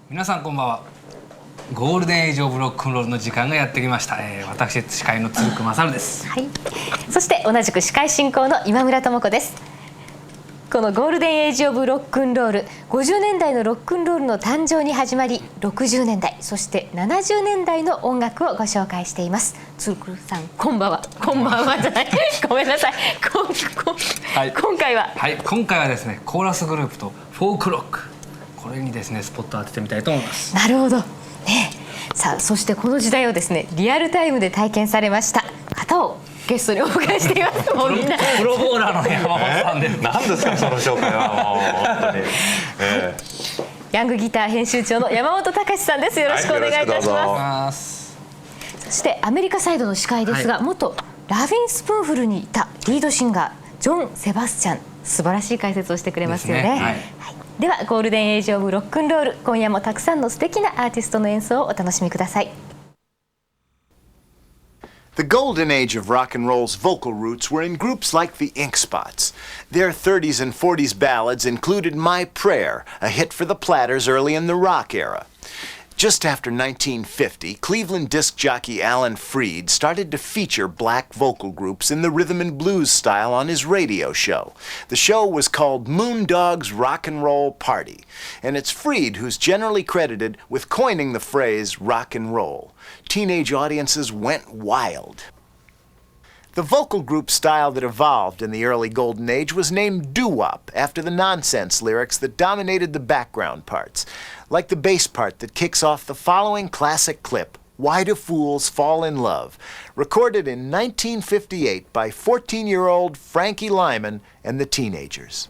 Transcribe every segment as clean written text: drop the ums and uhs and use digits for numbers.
皆さんこんばんは。ゴールデンエイジオブロックンロールの時間がやってきました。私司会の鶴久勝です。はい。そして同じく司会進行の今村智子です。このゴールデンエイジオブロックンロール、50年代のロックンロールの誕生に始まり、60年代そして70年代の音楽をご紹介しています。鶴久さんこんばんは。こんばんはじゃないごめんなさい。はい、今回は今回はですね、コーラスグループとフォークロック、これにですねスポットを当ててみたいと思います。なるほど、ね、さあそしてこの時代をですねリアルタイムで体験されました方をゲストにお迎えしています。もうみんなプロボーラーの山本さんです。何ですかその紹介はもう本当に、ヤングギター編集長の山本隆さんです。よろしくお願いいたします。そしてアメリカサイドの司会ですが、元ラフィンスプーンフルにいたリードシンガージョン・セバスチャン、素晴らしい解説をしてくれますよね。ではゴールデンエイジオブロックンロール、今夜もたくさんの素敵なアーティストの演奏をお楽しみください。The golden age of rock and roll's vocal roots were in groups like the Ink Spots. Their 30s and 40s ballads included My Prayer, a hit for the Platters early in the rock era. Just after 1950, Cleveland disc jockey Alan Freed started to feature black vocal groups in the rhythm and blues style on his radio show. The show was called Moondog's Rock and Roll Party, and it's Freed who's generally credited with coining the phrase rock and roll. Teenage audiences went wild. The vocal group style that evolved in the early golden age was named doo-wop after the nonsense lyrics that dominated the background parts, like the bass part that kicks off the following classic clip, Why Do Fools Fall in Love, recorded in 1958 by 14-year-old Frankie Lyman and the Teenagers.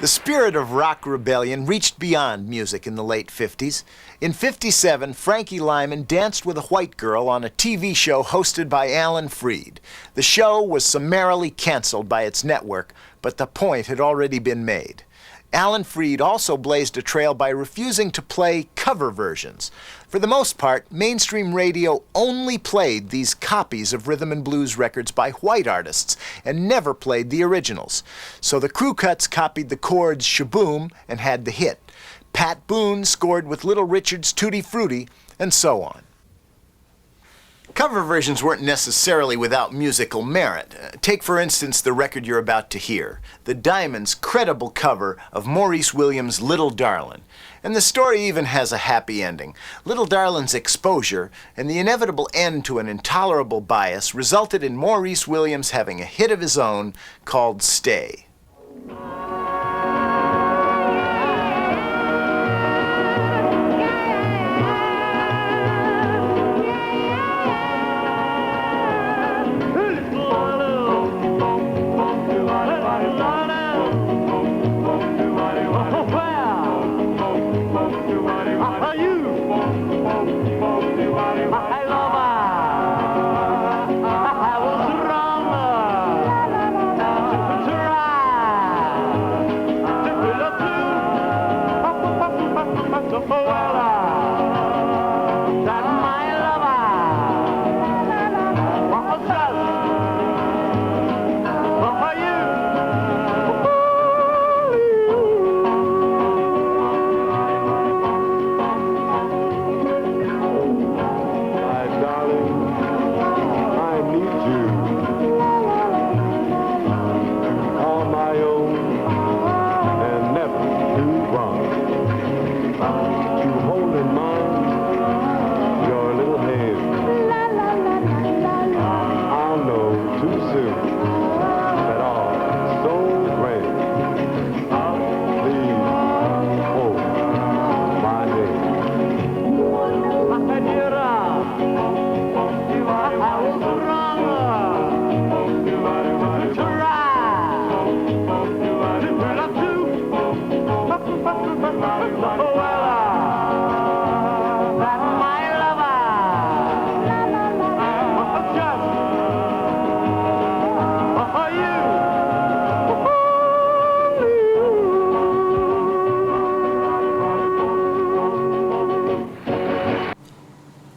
The spirit of rock rebellion reached beyond music in the late 50s. In 57, Frankie Lyman danced with a white girl on a TV show hosted by Alan Freed. The show was summarily canceled by its network, but the point had already been made. Alan Freed also blazed a trail by refusing to play cover versions. For the most part, mainstream radio only played these copies of rhythm and blues records by white artists and never played the originals. So the crew cuts copied the chords Shaboom and had the hit. Pat Boone scored with Little Richard's Tutti Frutti, and so on. Cover versions weren't necessarily without musical merit. Take, for instance, the record you're about to hear, the Diamonds' credible cover of Maurice Williams' Little Darlin'. And the story even has a happy ending. Little Darlin's exposure and the inevitable end to an intolerable bias resulted in Maurice Williams having a hit of his own called Stay.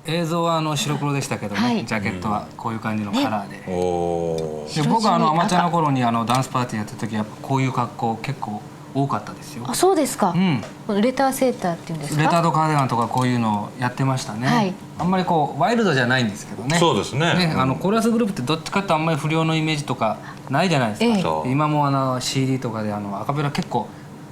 映像は白黒でしたけどね、はい、ジャケットはこういう感じのカラーで、で僕白地にアマチュアの頃にダンスパーティーやった時やっぱこういう格好結構多かったですよ。あ、そうですか、うん、レターセーターっていうんですか。レタードカーディガンとかこういうのをやってましたね、はい、あんまりこうワイルドじゃないんですけどね。そうですね。コーラスグループってどっちかってあんまり不良のイメージとかないじゃないですか、今もCD とかでアカペラ結構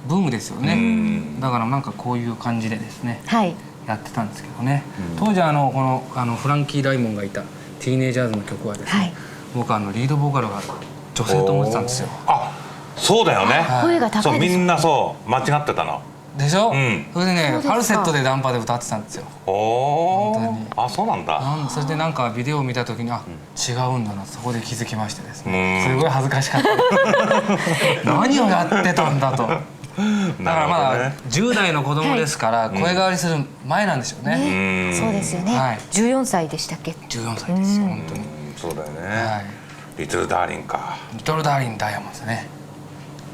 ブームですよね。だからなんかこういう感じでですね、はい、やってたんですけどね、当時このフランキー・ライモンがいたティーネイジャーズの曲はですね、はい、僕リードボーカルが女性と思ってたんですよ。あ、そうだよね。声が高いです。そう、みんなそう間違ってたのでしょ、それでねファルセットでダンパで歌ってたんですよ。本当に。あ、そうなんだ。それでなんかビデオを見た時に違うんだな、そこで気づきましてですね、すごい恥ずかしかった何をやってたんだと。だからまだ10代の子供ですから声変わりする前なんでしょうね。そうですよね。14歳でしたっけ。14歳ですよ、本当に。そうだよね。リトルダーリンか。リトルダーリンダイヤモンドですね。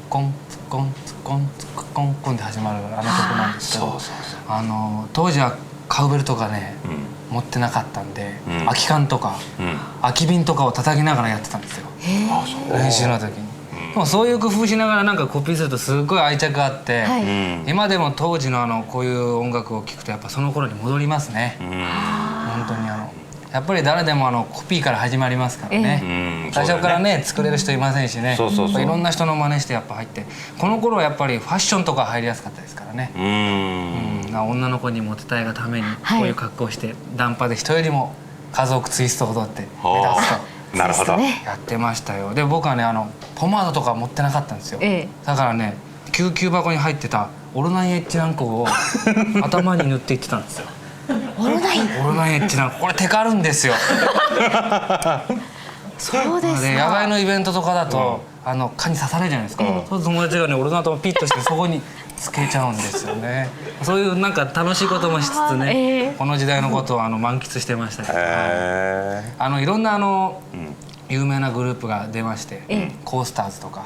コンツコンツコンツコンコンで始まる曲なんですけど、当時はカウベルとかね持ってなかったんで、空き缶とか空き瓶とかを叩きながらやってたんですよ、練習の時に。でもそういう工夫しながらなんかコピーするとすごい愛着があって、今でも当時のこういう音楽を聴くとやっぱその頃に戻りますね。本当にやっぱり誰でもコピーから始まりますからね。最初からね作れる人いませんしね、いろんな人の真似してやっぱ入って、この頃はやっぱりファッションとか入りやすかったですからね。女の子にモテたいがためにこういう格好をしてダンパで人よりも数多くツイストを踊って目立つと。なるほど。やってましたよ。で僕はねポマードとか持ってなかったんですよ。だからね救急箱に入ってたオロナインエッジ軟膏を頭に塗っていってたんですよ。オロナインエッジ軟膏、これテカるんですよ。そうですか。野外のイベントとかだと蚊に刺されるじゃないですか。そう友達がね俺の頭ピッとしてそこにつけちゃうんですよね。そういうなんか楽しいこともしつつね、この時代のことを満喫してましたけど、いろんな有名なグループが出まして、コースターズとか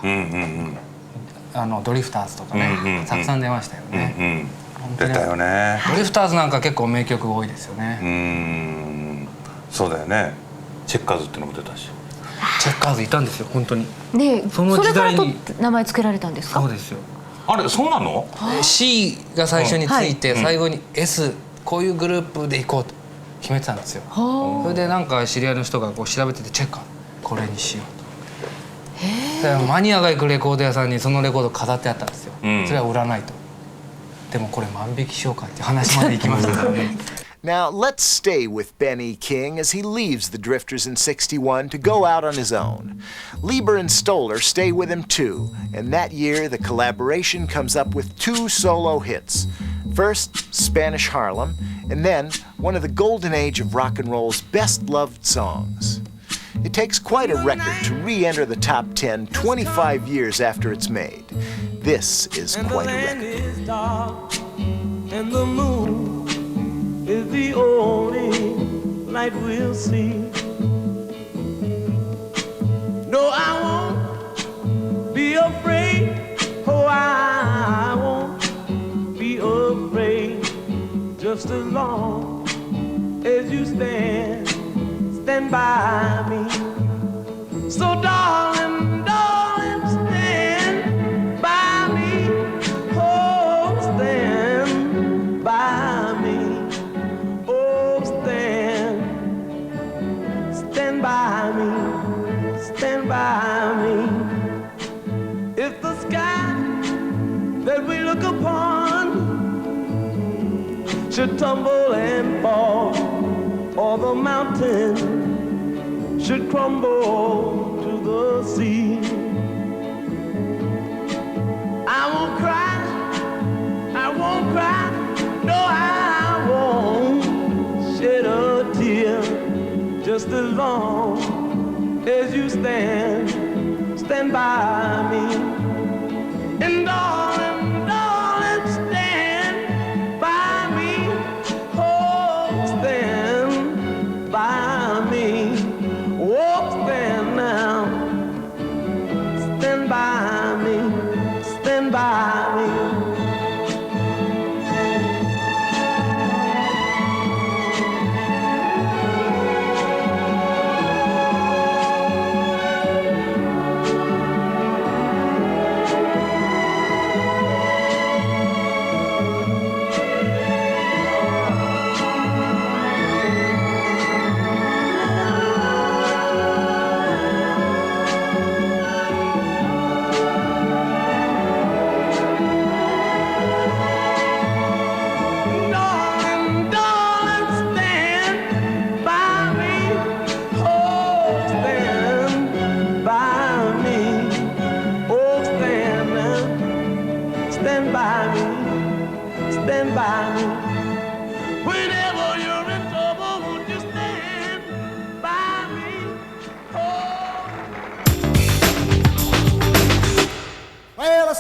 ドリフターズとかね、たくさん出ましたよね。出たよね。ドリフターズなんか結構名曲多いですよね。そうだよね。チェッカーズってのも出たし。チェッカーズいたんですよ本当に。でそれからと名前付けられたんですか。そうですよ。あれそうなの。 C が最初について最後に S、こういうグループで行こうと決めてたんですよ。それでなんか知り合いの人がこう調べててチェッカーこれにしようと。マニアが行くレコード屋さんにそのレコード飾ってあったんですよ。それは売らないと。でもこれ万引きしようかって話まで行きましたからね。Now, let's stay with Ben E. King as he leaves the Drifters in '61 to go out on his own. Lieber and Stoller stay with him too, and that year the collaboration comes up with 2 solo hits. First, Spanish Harlem, and then one of the golden age of rock and roll's best-loved songs. It takes quite a record to re-enter the top 10 25 years after it's made. This is quite a record. Is the only light we'll see. No, I won't be afraid. Oh, I won't be afraid. Just as long as you stand by me. So darling, darling, stand by me. Oh, stand by me. Stand by me, stand by me. If the sky that we look upon should tumble and fall, or the mountain should crumble to the sea, I won't cry, I won't cry, no, I won't shed a tear. Just as long as you stand by me. And darling, darling, stand by me. Oh, stand by me. Oh, stand now. Stand by me. Stand by me. ね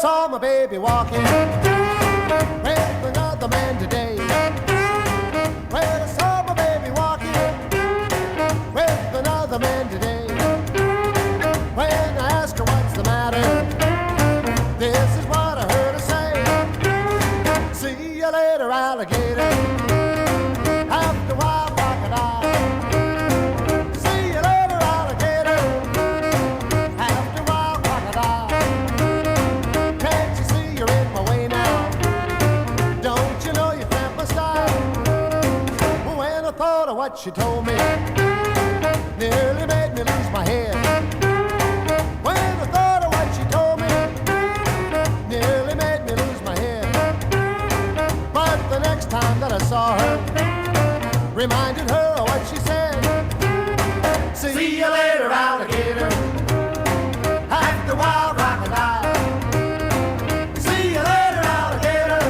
saw my baby walking with another man today. Well, I saw my baby walking with another man today. When I asked her what's the matter, this is what I heard her say. See you later, alligator. After a while, crocodile. See you later, alligator. After a while, crocodile. Can't you see you're in my way now? Don't you know you cramp my style? When I thought of what she told me, nearly made me lose my head. When I thought of what she told me, nearly made me lose my head. But the next time that I saw her, reminded her of what she said. See you later, alligator. After a while, crocodile. See you later, alligator.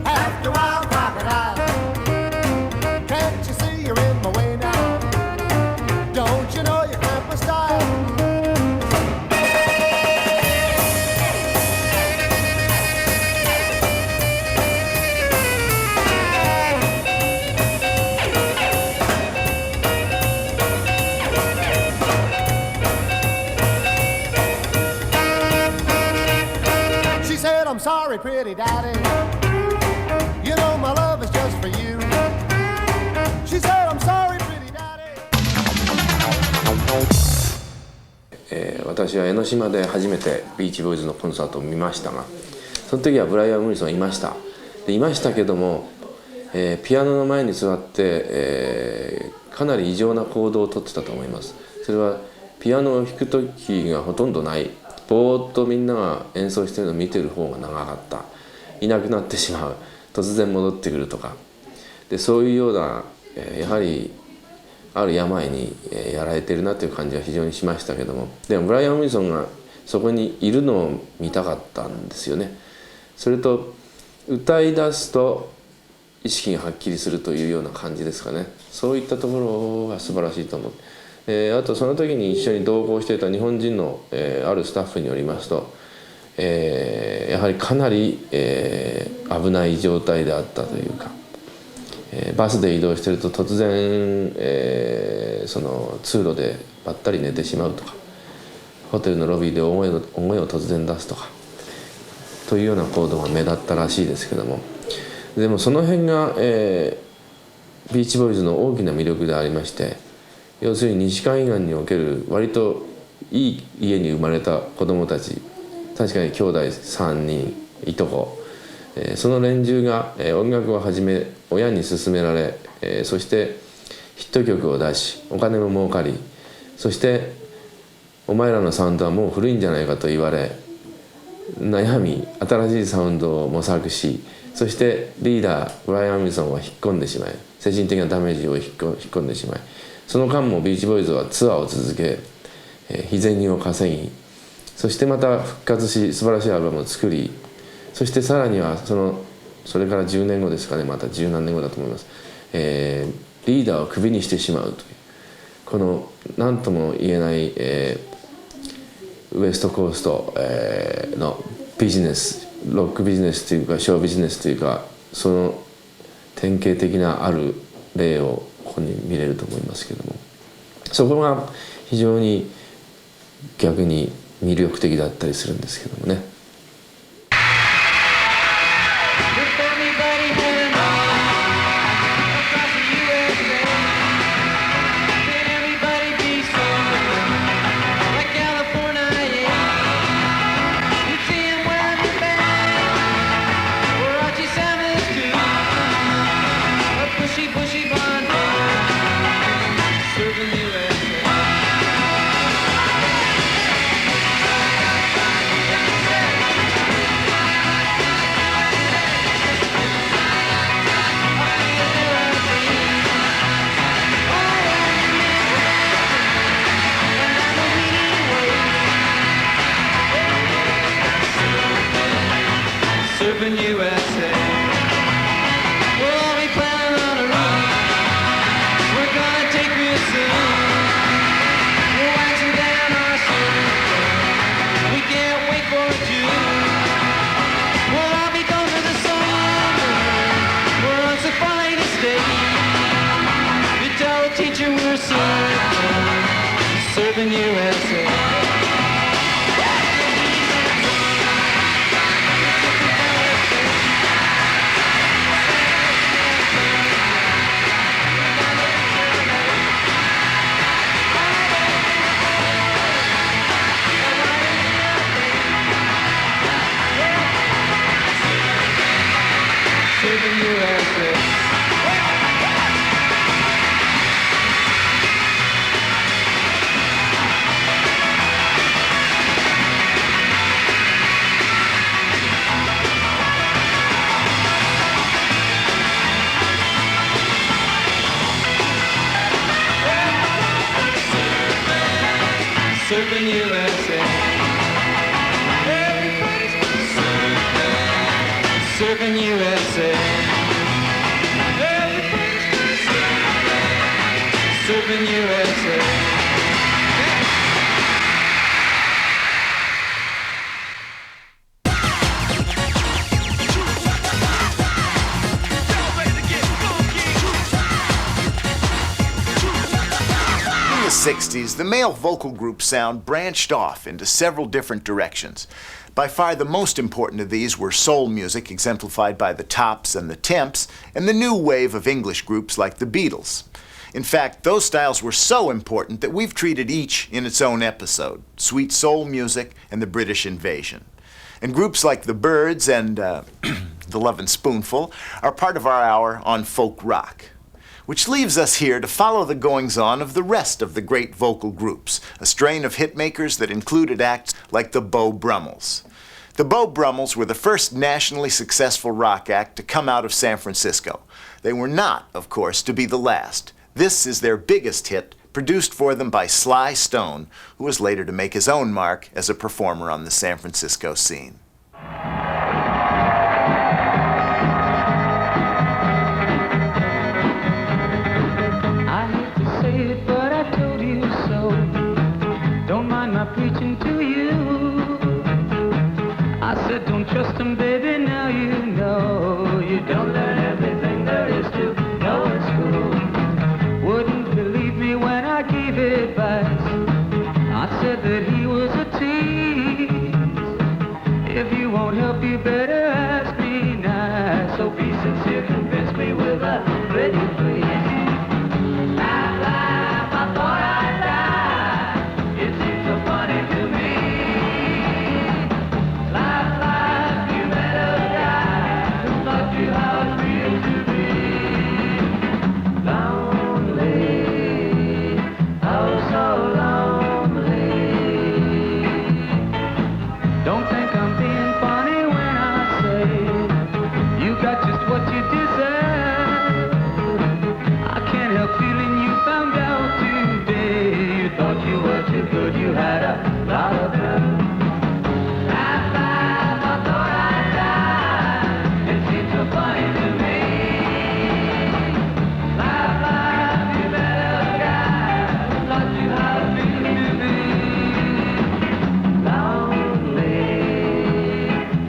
After a while, crocodile. Can't you see you're in my way now? Don't you know you cramp my style? She said, I'm sorry, pretty daddy. You know my love is just for you. She said, I'm sorry, pretty daddy. 私は江ノ島で初めてビーチボーイズのコンサートを見ましたが、その時はブライアン・ウィルソンいました。でいましたけども、ピアノの前に座って、かなり異常な行動をとってたと思います。それはピアノを弾く時がほとんどない、ぼーっとみんなが演奏しているのを見てる方が長かった、いなくなってしまう、突然戻ってくるとかで、そういうような、やはりある病にやられてるなという感じが非常にしましたけども、でもブライアン・ウィルソンがそこにいるのを見たかったんですよね。それと歌い出すと意識がはっきりするというような感じですかね。そういったところが素晴らしいと思う。あとその時に一緒に同行していた日本人の、あるスタッフによりますと、やはりかなり、危ない状態であったというか、バスで移動していると突然、その通路でばったり寝てしまうとか、ホテルのロビーで大声を突然出すとかというような行動が目立ったらしいですけども、でもその辺が、ビーチボーイズの大きな魅力でありまして、要するに西海岸における割といい家に生まれた子供たち、確かに兄弟3人いとこ、その連中が音楽を始め親に勧められ、そしてヒット曲を出しお金も儲かり、そしてお前らのサウンドはもう古いんじゃないかと言われ悩み、新しいサウンドを模索し、そしてリーダーブライアン・ウィルソンは引っ込んでしまい、精神的なダメージを引っ込んでしまい、その間もビーチボーイズはツアーを続け、日銭を稼ぎ、そしてまた復活し素晴らしいアルバムを作り、そしてさらにはそれから10年後ですかね、また十何年後だと思います、リーダーをクビにしてしまうという、この何とも言えない、ウエストコースト、のビジネス、ロックビジネスというかショービジネスというか、その典型的なある例をここに見れると思いますけども、そこが非常に逆に魅力的だったりするんですけどもね。Serving USA. Serving USA. Serving USA. Everybody's serving USA. Everybody's serving USA. In the 60s, the male vocal group sound branched off into several different directions. By far the most important of these were soul music, exemplified by the Tops and the Temps, and the new wave of English groups like the Beatles. In fact, those styles were so important that we've treated each in its own episode: sweet soul music and the British invasion. And groups like the Byrds and the Lovin' Spoonful are part of our hour on folk rock. Which leaves us here to follow the goings-on of the rest of the great vocal groups, a strain of hitmakers that included acts like the Beau Brummels. The Beau Brummels were the first nationally successful rock act to come out of San Francisco. They were not, of course, to be the last. This is their biggest hit, produced for them by Sly Stone, who was later to make his own mark as a performer on the San Francisco scene. Preaching to you, I said don't trust him, baby, now you know. You don't learn everything there is to know at school. Wouldn't believe me when I gave advice. I said that he was a tease. If you won't help, you better ask me nice. So be sincere, convince me with a pretty please. Laugh, laugh, I thought I'd die. It seems so funny to me. Laugh, laugh, you met a guy who taught you how it feels to be lonely. Oh, so lonely. Don't think I'm being funny when I say you got just what you deserve. I can't help feeling you found out today. You thought you were too good, you had a lot of nerve. Laugh, laugh, I thought I'd die. It seems so funny to me. Laugh, laugh, you met a guy who taught you how it feels to be lonely.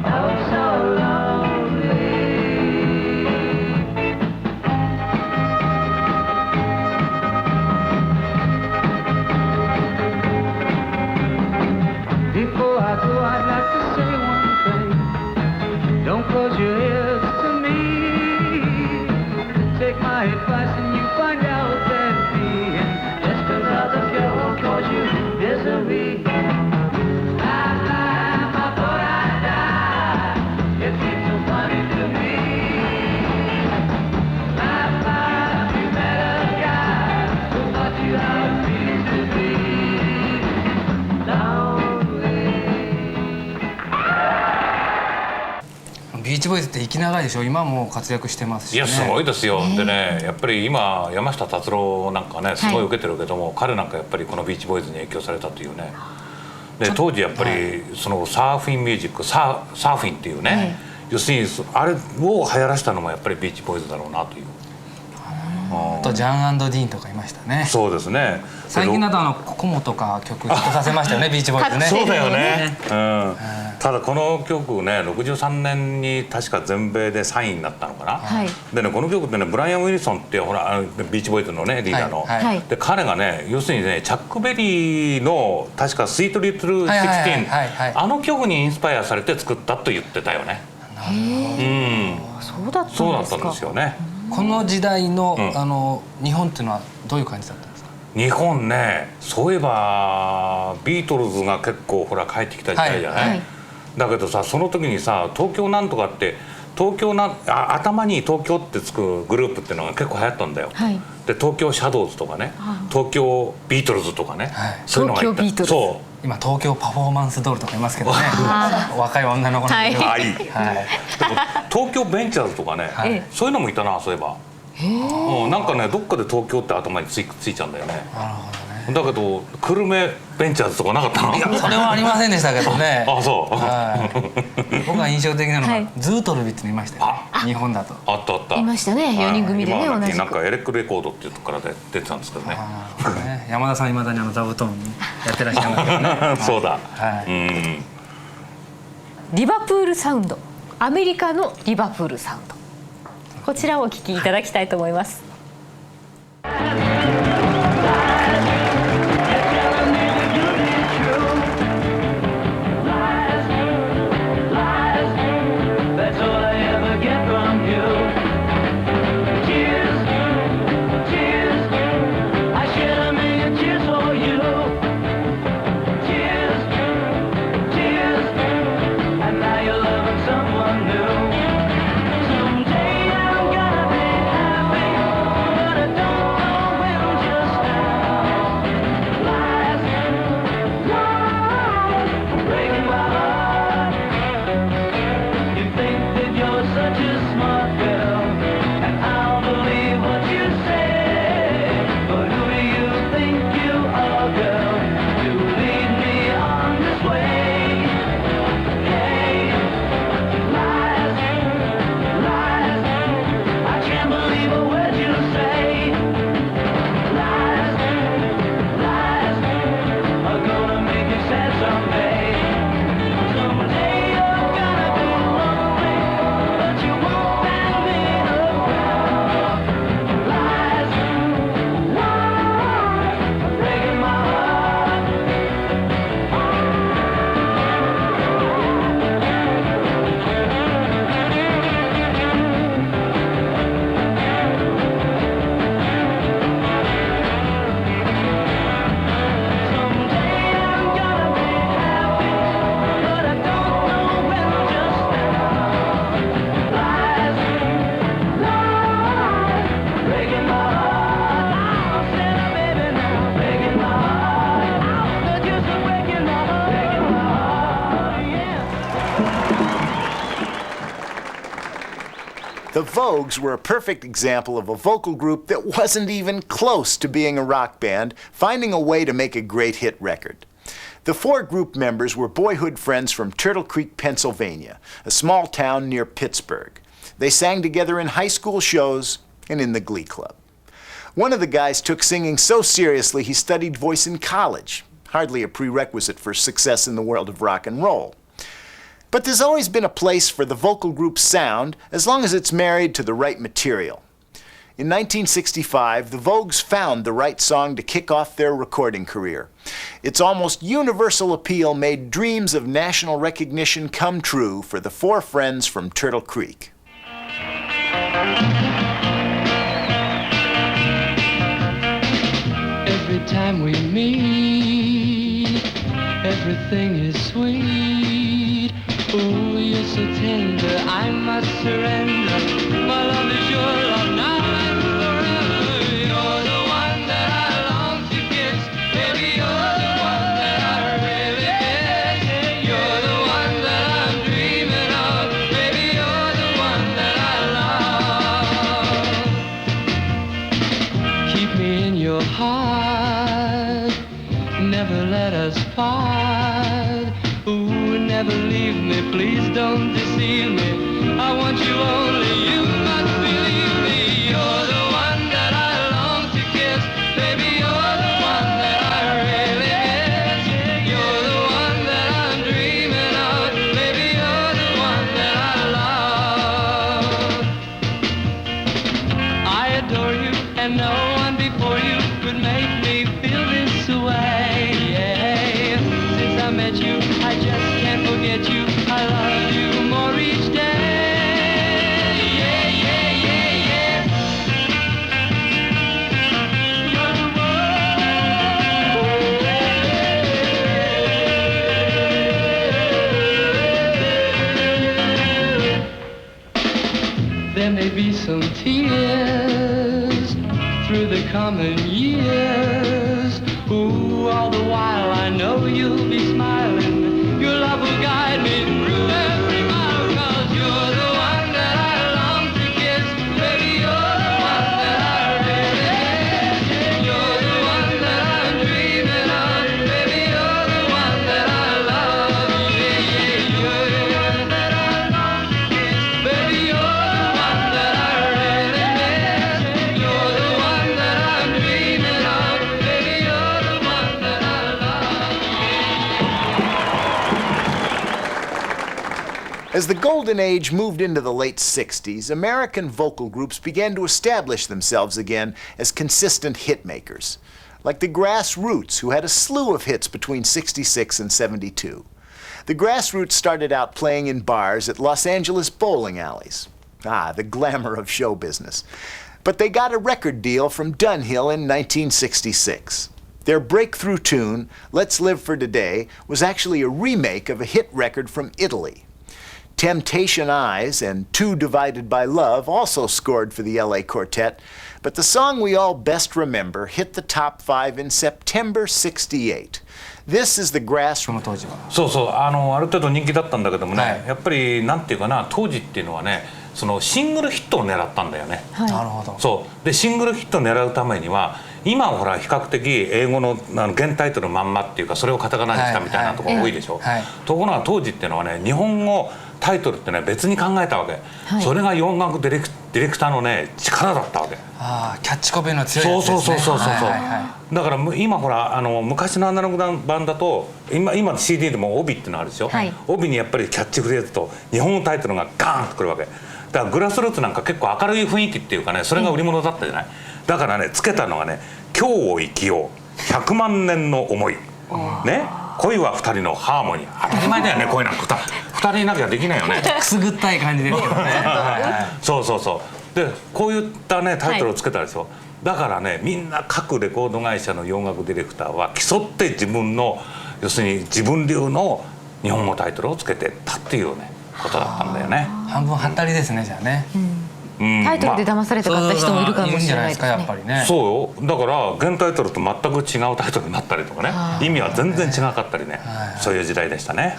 Oh, so lonely. Before I go, I'd like to say one thing. Don't close your ears to me. Take my advice and you find out that being just another girl won't cause you misery. Laugh, laugh, I thought I'd die. It seems so funny to me. Laugh, laugh, you met a guy who taught you how it feels to be lonely. ビーチボーイズって息長いでしょ。今も活躍してますし、ね、いやすごいですよ。でね、やっぱり今山下達郎なんかねすごい受けてるけども、彼なんかやっぱりこのビーチボーイズに影響されたというね。で当時やっぱりそのサーフィンミュージック、サーフィンっていうね、要するにあれを流行らしたのもやっぱりビーチボーイズだろうなという。あとジャン&ディーンとかいましたね。そうですね。最近だとコモとか曲聴かせましたよねビーチボーイズね。そうだよね。ただこの曲ね63年に確か全米で3位になったのかな、はい、でねこの曲ってねブライアン・ウィルソンってほらビーチボーイズのねリーダーの、はいはい、で彼がね要するにねチャック・ベリーの確か「スイート・リトル・シクスティーン」あの曲にインスパイアされて作ったと言ってたよね。そうだったんですか。そうだったんですよね。この時代の、日本っていうのはどういう感じだったんですか？日本ねそういえばビートルズが結構ほら帰ってきた時代じゃない、はいはい、だけどさその時にさ東京なんとかって頭に東京ってつくグループっていうのが結構流行ったんだよ、はい、で東京シャドウズとかね、東京ビートルズとかね、はい、そういうのがいた。東京ビートルズ、そう今東京パフォーマンスドールとかいますけどね若い女の子の、はいはい、はい、でも東京ベンチャーズとかね、はい、そういうのもいたなそういえば。なんかねどっかで東京って頭についちゃうんだよね。なるほどね。だけど久留米ベンチャーズとかなかったの？いやそれはありませんでしたけどねあそう、はい、僕が印象的なのが、はい、ズートルビってのいましたよね日本だと。あったあったいましたね4人組でね、同じくなんかエレックレコードっていうところから出てたんですけどね。ね山田さんいまだに座布団やってらっしゃいますよねそうだ、はい、リバプールサウンド、アメリカのリバプールサウンド、こちらをお聞きいただきたいと思います。The Vogues were a perfect example of a vocal group that wasn't even close to being a rock band, finding a way to make a great hit record. The four group members were boyhood friends from Turtle Creek, Pennsylvania, a small town near Pittsburgh. They sang together in high school shows and in the Glee Club. One of the guys took singing so seriously he studied voice in college, hardly a prerequisite for success in the world of rock and roll. But there's always been a place for the vocal group's sound as long as it's married to the right material. In 1965, the Vogues found the right song to kick off their recording career. Its almost universal appeal made dreams of national recognition come true for the four friends from Turtle Creek. Every time we meet, everything is sweet. Oh, you're so tender, I must surrender. My love is your love now and forever. You're the one that I long to kiss. Baby, you're the one that I really miss. You're the one that I'm dreaming of. Baby, you're the one that I love. Keep me in your heart, never let us part. Ooh, never leave me, please don't deceive me. I want you only, you must believe me. You're the one that I long to kiss. Baby, you're the one that I really miss. You're the one that I'm dreaming of. before you could make me feel this way. Yeah. Since I met you, I just can't forget you. I love you more each day. Yeah, yeah, yeah, yeah. You're the one. There may be some tears through the coming years. Ooh, all the while I know you'll be smiling. Your love will guide me through every mile. 'Cause you're the one that I long to kiss. Baby, you're the one that I really miss. You're the one that I'm dreaming of. Baby, you're the one that I love. Yeah, yeah, you're the one that I long to kiss. Baby, you're the one that I really miss. You're the one that I'm dreaming of. Baby, you're the one that I love. As the Golden Age moved into the late 60s, American vocal groups began to establish themselves again as consistent hit makers, like the Grassroots, who had a slew of hits between 66 and 72. The Grassroots started out playing in bars at Los Angeles bowling alleys. Ah, the glamour of show business. But they got a record deal from Dunhill in 1966. Their breakthrough tune, Let's Live for Today, was actually a remake of a hit record from Italy. Temptation Eyes and Two Divided by Love also scored for the LA Quartet, but the song we all best remember hit the top 5 in September 68. This is the Grass... その当時はそうそう、ある程度人気だったんだけどもね、はいやっぱりなんていうかな、当時っていうのはね、そのシングルヒットを狙ったんだよね。なるほど。そうで、シングルヒットを狙うためには今はほら比較的英語の原タイトルまんまっていうか、それをカタカナにしたみたいなところが多いでしょ、はいところが当時っていうのはね、日本語タイトルってね別に考えたわけ、それが音楽ディレクターのね力だったわけ。ああ、キャッチコピーの強いやつですね。そうはいはいはい、だから今ほら昔のアナログ版だと今の CD でも帯っていうのあるでしょ、はい、帯にやっぱりキャッチフレーズと日本語タイトルがガーンとくるわけだから、グラスルーツなんか結構明るい雰囲気っていうかね、それが売り物だったじゃない、だからねつけたのがね、今日を生きよう100万年の思いね、恋は二人のハーモニー、当たり前だよね、恋なんか二人いなきゃできないよね。くすぐったい感じですけどね。はいはい、そうそうそう。でこういったねタイトルをつけたでしょ、はい、だからねみんな各レコード会社の洋楽ディレクターは競って自分の要するに自分流の日本語タイトルをつけてったっていうねことだったんだよね。半分はったりですね、じゃあね。タイトルで騙されて買った人もいるかもしれないですね。やっぱりね。そうよ、だから原タイトルと全く違うタイトルになったりとかね、意味は全然違かったりね、そういう時代でしたね。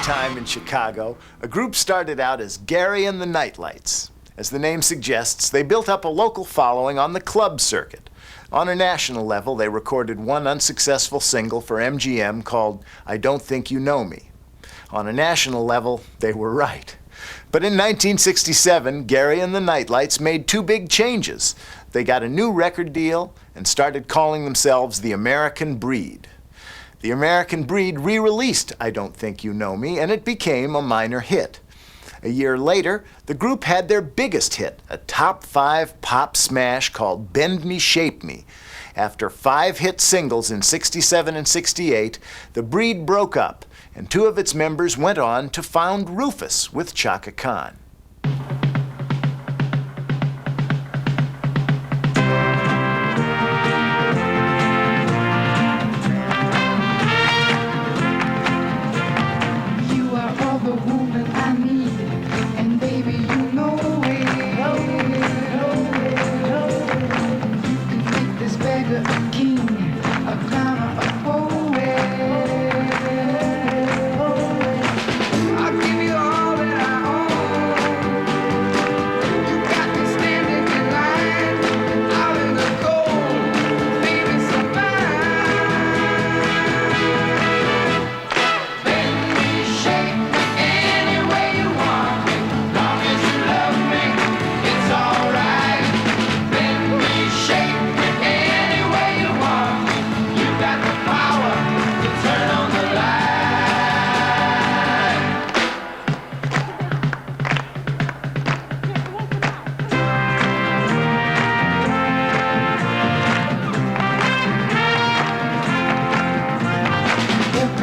Time in Chicago, a group started out as Gary and the Nightlights. As the name suggests, they built up a local following on the club circuit. On a national level, they recorded one unsuccessful single for MGM called I Don't Think You Know Me. On a national level, they were right. But in 1967, Gary and the Nightlights made two big changes. They got a new record deal and started calling themselves the American Breed. The American Breed re-released I Don't Think You Know Me, and it became a minor hit. A year later, the group had their biggest hit, a top 5 pop smash called Bend Me, Shape Me. After 5 hit singles in 67 and 68, the Breed broke up, and 2 of its members went on to found Rufus with Chaka Khan. I'll give you all that I own.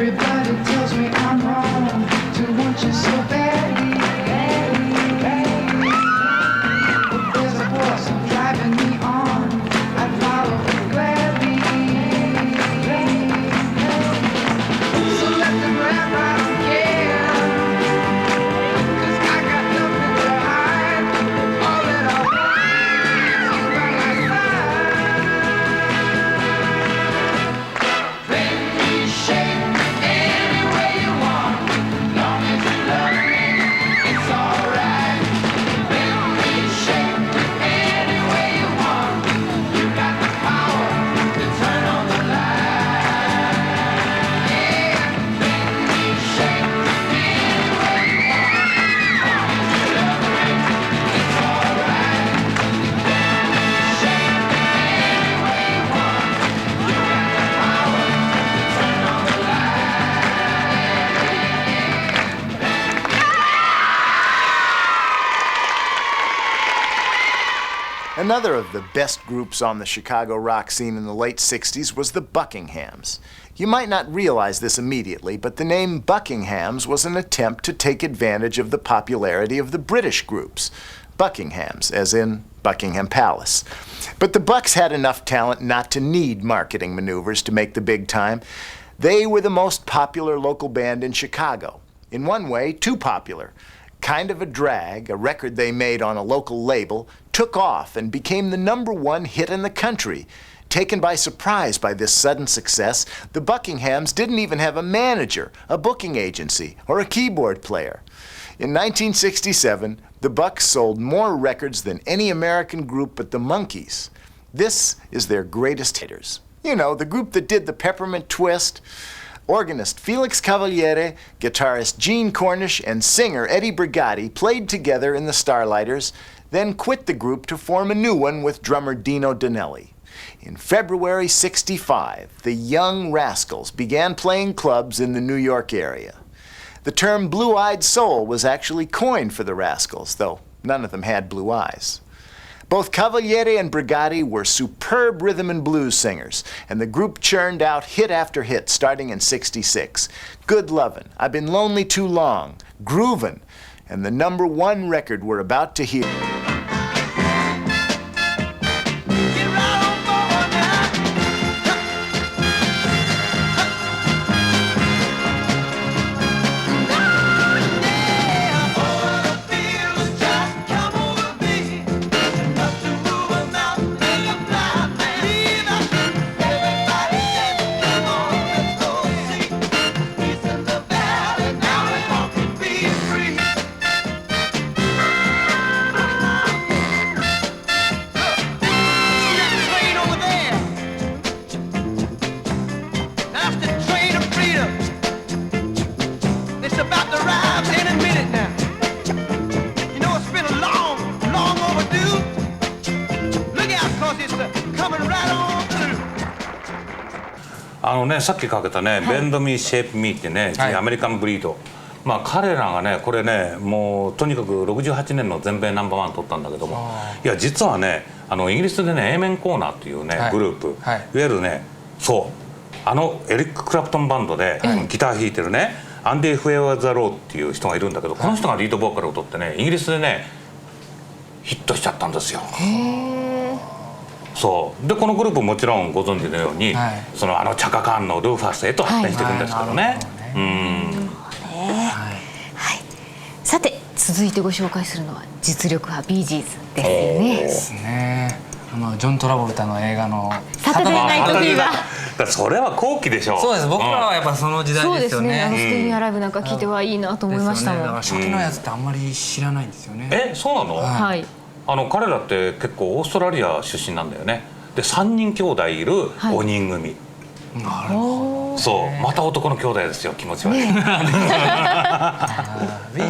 Everybody tells me I'm wrong to want you so badly, badly, badly. But there's a force driving me on. I follow gladly, gladly. So let them rap, I don't care. 'Cause I got nothing to hide. All that I want is by my side. Bend me, shake me any way you want. Long as you love me, it's alright. Bend me, shake me any way you want. You got the power to turn on the light. Yeah, bend me, shake me any way you want. Long as you love me, it's alright. Bend me, shake me any way you want. You got the power to turn on the light. Another of the best groups on the Chicago rock scene in the late 60s was the Buckinghams. You might not realize this immediately, but the name Buckinghams was an attempt to take advantage of the popularity of the British groups. Buckinghams, as in Buckingham Palace. But the Bucks had enough talent not to need marketing maneuvers to make the big time. They were the most popular local band in Chicago. In one way, too popular. Kind of a Drag, a record they made on a local label, took off and became the #1 hit in the country. Taken by surprise by this sudden success, the Buckinghams didn't even have a manager, a booking agency, or a keyboard player. In 1967, the Bucks sold more records than any American group but the Monkees. This is their greatest hitters. You know, the group that did the Peppermint Twist. Organist Felix Cavaliere, guitarist Gene Cornish, and singer Eddie Brigati played together in the Starlighters, then quit the group to form a new one with drummer Dino Donnelly. In February '65, the Young Rascals began playing clubs in the New York area. The term blue-eyed soul was actually coined for the Rascals, though none of them had blue eyes. Both Cavaliere and Brigati were superb rhythm and blues singers, and the group churned out hit after hit starting in '66. Good Lovin', I've Been Lonely Too Long, Groovin', and the #1 record we're about to hear.さっきかけたね「Bend Me Shape Me」ってね、アメリカンブリード。まあ彼らがねこれねもうとにかく68年の全米ナンバー1取ったんだけども、いや実はねイギリスでね A 面コーナーっていうねグループ、いわゆるねそうエリック・クラプトンバンドでギター弾いてるねアンディ・フェア・ザ・ローっていう人がいるんだけど、この人がリードボーカルを取ってねイギリスでねヒットしちゃったんですよ。そうでこのグループもちろんご存知のように、そのチャカ・カーンのルーファスへと発展していくんですけどね。さて続いてご紹介するのは実力派ビージーズですよね。ジョン・トラボルタの映画のサタデーナイトフィーバー。それは後期でしょう。そうです。僕らはやっぱその時代ですよね。ステイニーアライブなんか聞いてはいいなと思いましたもん。初期のやつってあんまり知らないんですよね。そうなの？はい。彼らって結構オーストラリア出身なんだよね。で3人兄弟いる5人組。なるほど。そうまた男の兄弟ですよ。気持ち悪い。ビー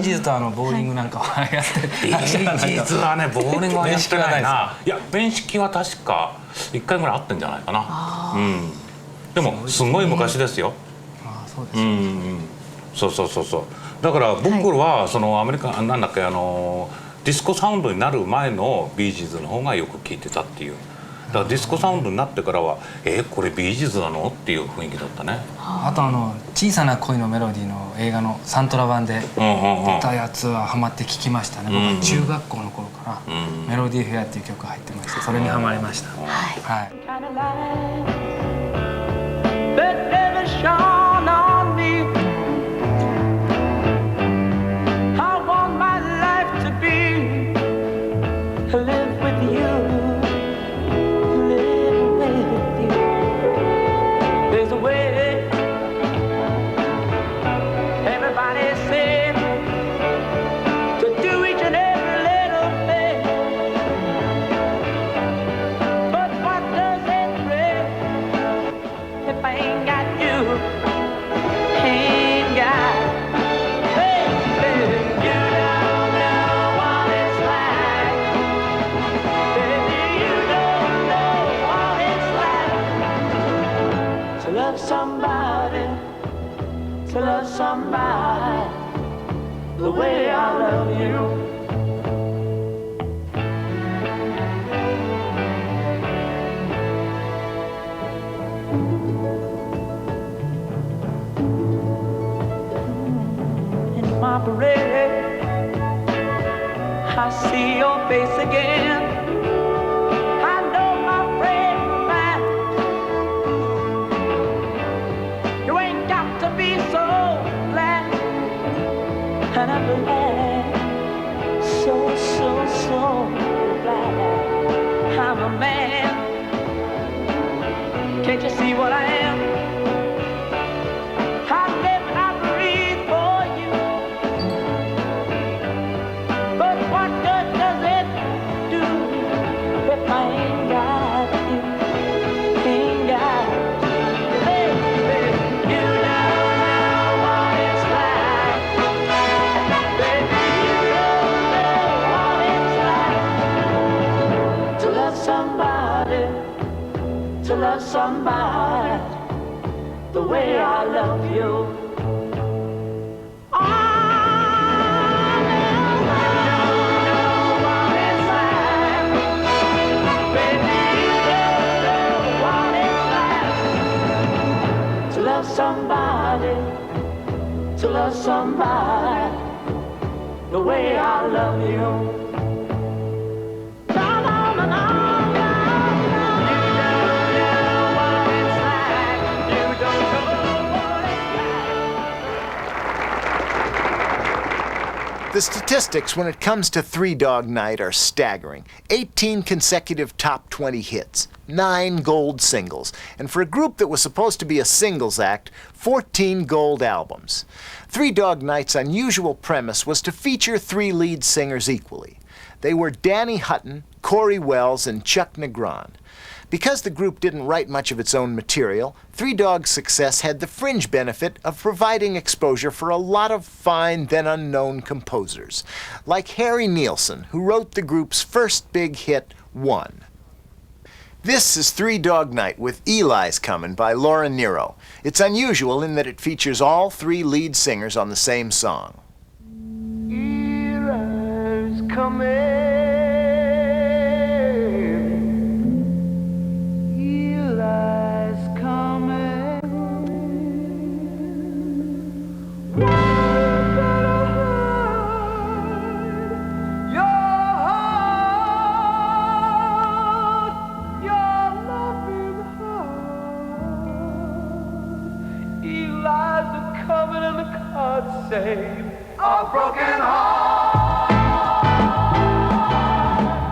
ジーズとボーリングなんかはやってる。ビージーズはねボーリングはやってないな。いや面識は確か1回ぐらいあってんじゃないかな。でもすごい昔ですよ。そうですね。そうだから僕はそのアメリカなんだっけディスコサウンドになる前のビージーズの方がよく聴いてたっていうからディスコサウンドになってからはこれビージーズなのっていう雰囲気だったね。あと小さな恋のメロディーの映画のサントラ版で出たやつはハマって聴きましたね。僕は中学校の頃かな、メロディーフェアっていう曲が入ってまして、それにハマりました。はい。To love somebody the way I love you. In my parade, I see your face again. I know my friend mine. You ain't got to be so glad, and I'm glad, so glad I'm a man. Can't you see what I am? I live and I breathe for you. But what good does it do if I ain't got you? Ain't got you, baby. You don't know what it's like. Baby, you don't know what it's like to love somebody, to love somebody the way I love you. I don't know what it's like. Baby, you don't know what it's like to love somebody, to love somebody the way I love you. No, no, no, no, no, no. You don't know what it's like. You don't know what it's like. The statistics when it comes to Three Dog Night are staggering. 18 consecutive top 20 hits, 9 gold singles, and for a group that was supposed to be a singles act, 14 gold albums. Three Dog Night's unusual premise was to feature 3 lead singers equally. They were Danny Hutton, Corey Wells, and Chuck Negron. Because the group didn't write much of its own material, Three Dog's success had the fringe benefit of providing exposure for a lot of fine, then unknown composers, like Harry Nilsson, who wrote the group's first big hit, One. This is Three Dog Night with Eli's Comin' by Laura Nyro. It's unusual in that it features all 3 lead singers on the same song. Eli's coming. Eli's coming. One better hide your heart, your loving heart. Eli's coming and the cards say a broken heart.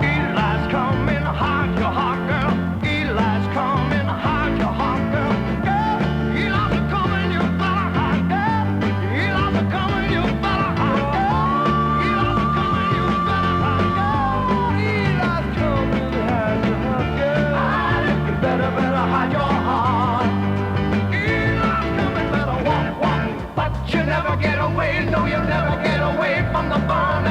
Eli's coming, hide your heart, girl. Eli's coming, hide your heart, girl. Girl, Eli's coming, you better hide, girl. Eli's coming, you better hide, girl. Eli's coming, you better hide, girl. Eli's coming, hide your heart, girl. You better hide your heart. Eli's coming, better walk, walk, but you never get away. No, you never get away from the burning.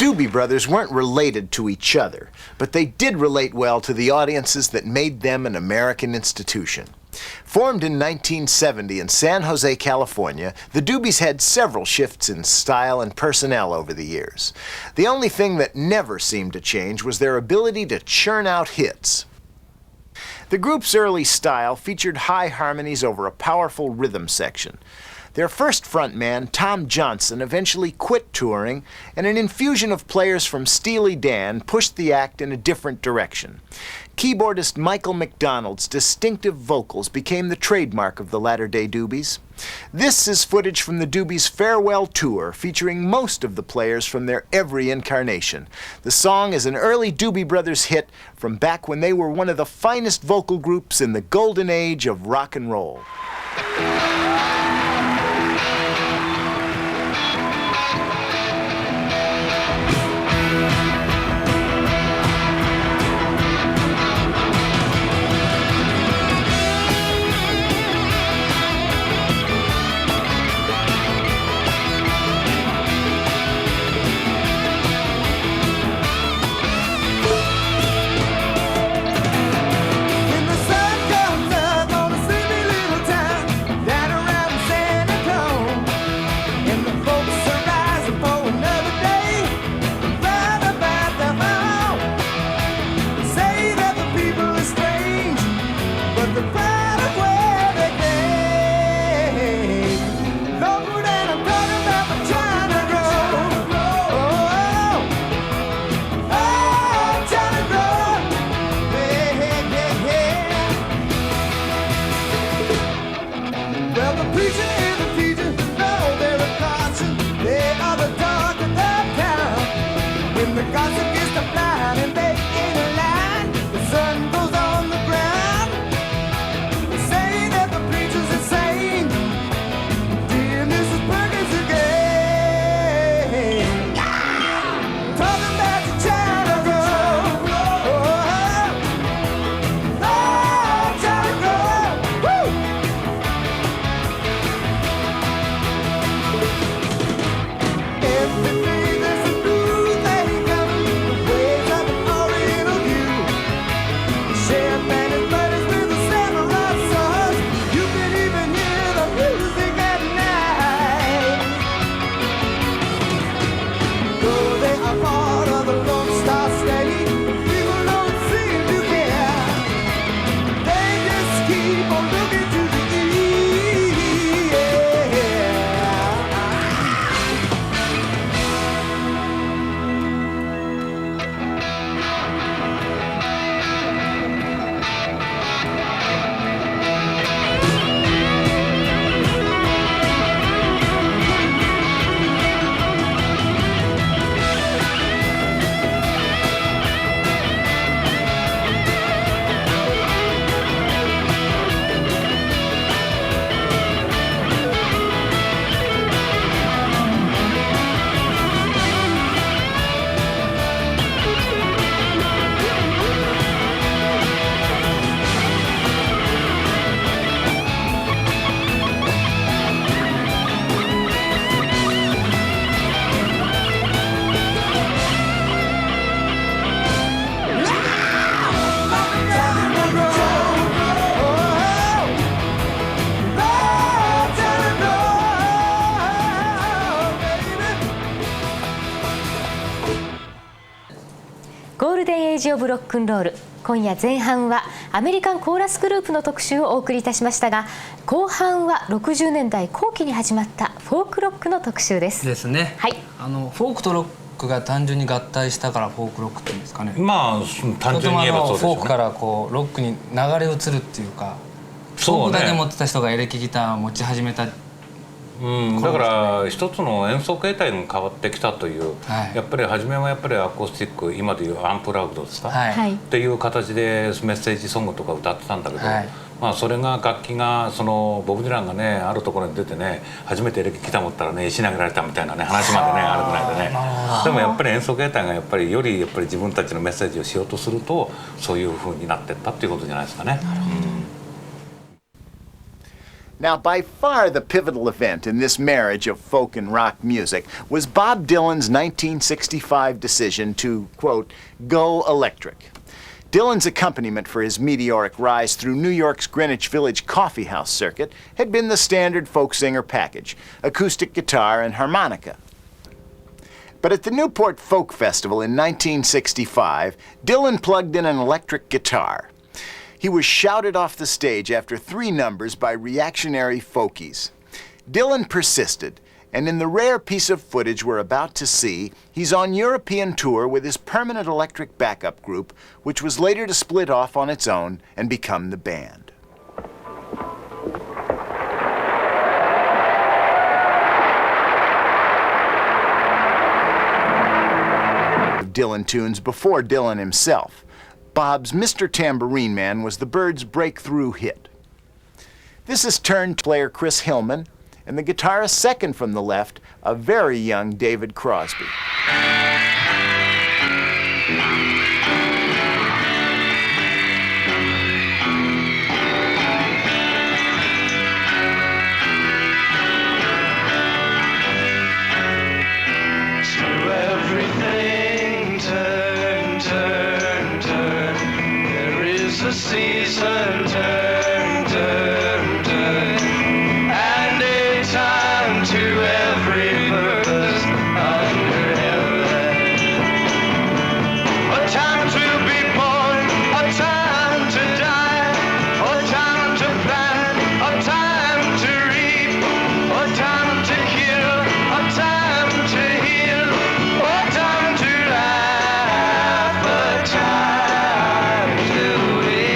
Doobie Brothers weren't related to each other, but they did relate well to the audiences that made them an American institution. Formed in 1970 in San Jose, California, the Doobies had several shifts in style and personnel over the years. The only thing that never seemed to change was their ability to churn out hits. The group's early style featured high harmonies over a powerful rhythm section. Their first frontman, Tom Johnson, eventually quit touring, and an infusion of players from Steely Dan pushed the act in a different direction. Keyboardist Michael McDonald's distinctive vocals became the trademark of the latter-day Doobies. This is footage from the Doobies' farewell tour, featuring most of the players from their every incarnation. The song is an early Doobie Brothers hit from back when they were one of the finest vocal groups in the golden age of rock and roll. When the sun comes up on a sleepy little town down around San Antonio, and the folks are rising for another day, right about the home. Say that the people are strange, but they're proud of where they came. Lord, and I'm talking about the China Road. Oh, China Road. Well, the preacher and the teacher know they're a caution. They are the talk of the town. When the gossip gets to flying and they ain't a line, the sun goes on the ground. Say that the preacher's insane. Dear Mrs. Perkins again. Talking about the China Road. Oh, China Road. Woo! Every day there's a new thing coming, the waves of an oriental view. Champagne and buddies with the samurai swords. You can even hear the music at night. Though they are part of the Lone Star State, people don't seem to care. They just keep on looking to the east.ゴールデンエイジオブロックンロール。今夜前半はアメリカンコーラスグループの特集をお送りいたしましたが、後半は60年代後期に始まったフォークロックの特集です。ですね。はい。フォークとロックが単純に合体したからフォークロックっていうんですかね。まあ単純に言えばそうですよね。フォークからこうロックに流れ移るっていうか、フォークだけ持ってた人がエレキギターを持ち始めた。だから一つの演奏形態が変わってきたという、はい、やっぱり初めはやっぱりアコースティック、今でいうアンプラグドですか、はい、っていう形でメッセージソングとか歌ってたんだけど、はい、まあそれが楽器がそのボブ・ディランがねあるところに出てね初めてエレキギター持ったらね石投げられたみたいなね話までねあるぐらいでね。でもやっぱり演奏形態がやっぱりよりやっぱり自分たちのメッセージをしようとするとそういう風になってったっていうことじゃないですかね。Now, by far the pivotal event in this marriage of folk and rock music was Bob Dylan's 1965 decision to, quote, go electric. Dylan's accompaniment for his meteoric rise through New York's Greenwich Village coffeehouse circuit had been the standard folk singer package, acoustic guitar and harmonica. But at the Newport Folk Festival in 1965, Dylan plugged in an electric guitar. He was shouted off the stage after 3 numbers by reactionary folkies. Dylan persisted, and in the rare piece of footage we're about to see, he's on European tour with his permanent electric backup group, which was later to split off on its own and become the band. Dylan tunes before Dylan himself. Bob's Mr. Tambourine Man was the Byrds' breakthrough hit. This is turn player Chris Hillman, and the guitarist second from the left, a very young David Crosby. Season, turn, turn, turn, and a time to every purpose under heaven. A time to be born, a time to die, a time to plant, a time to reap, a time to kill, a time to heal, a time to laugh, a time to win.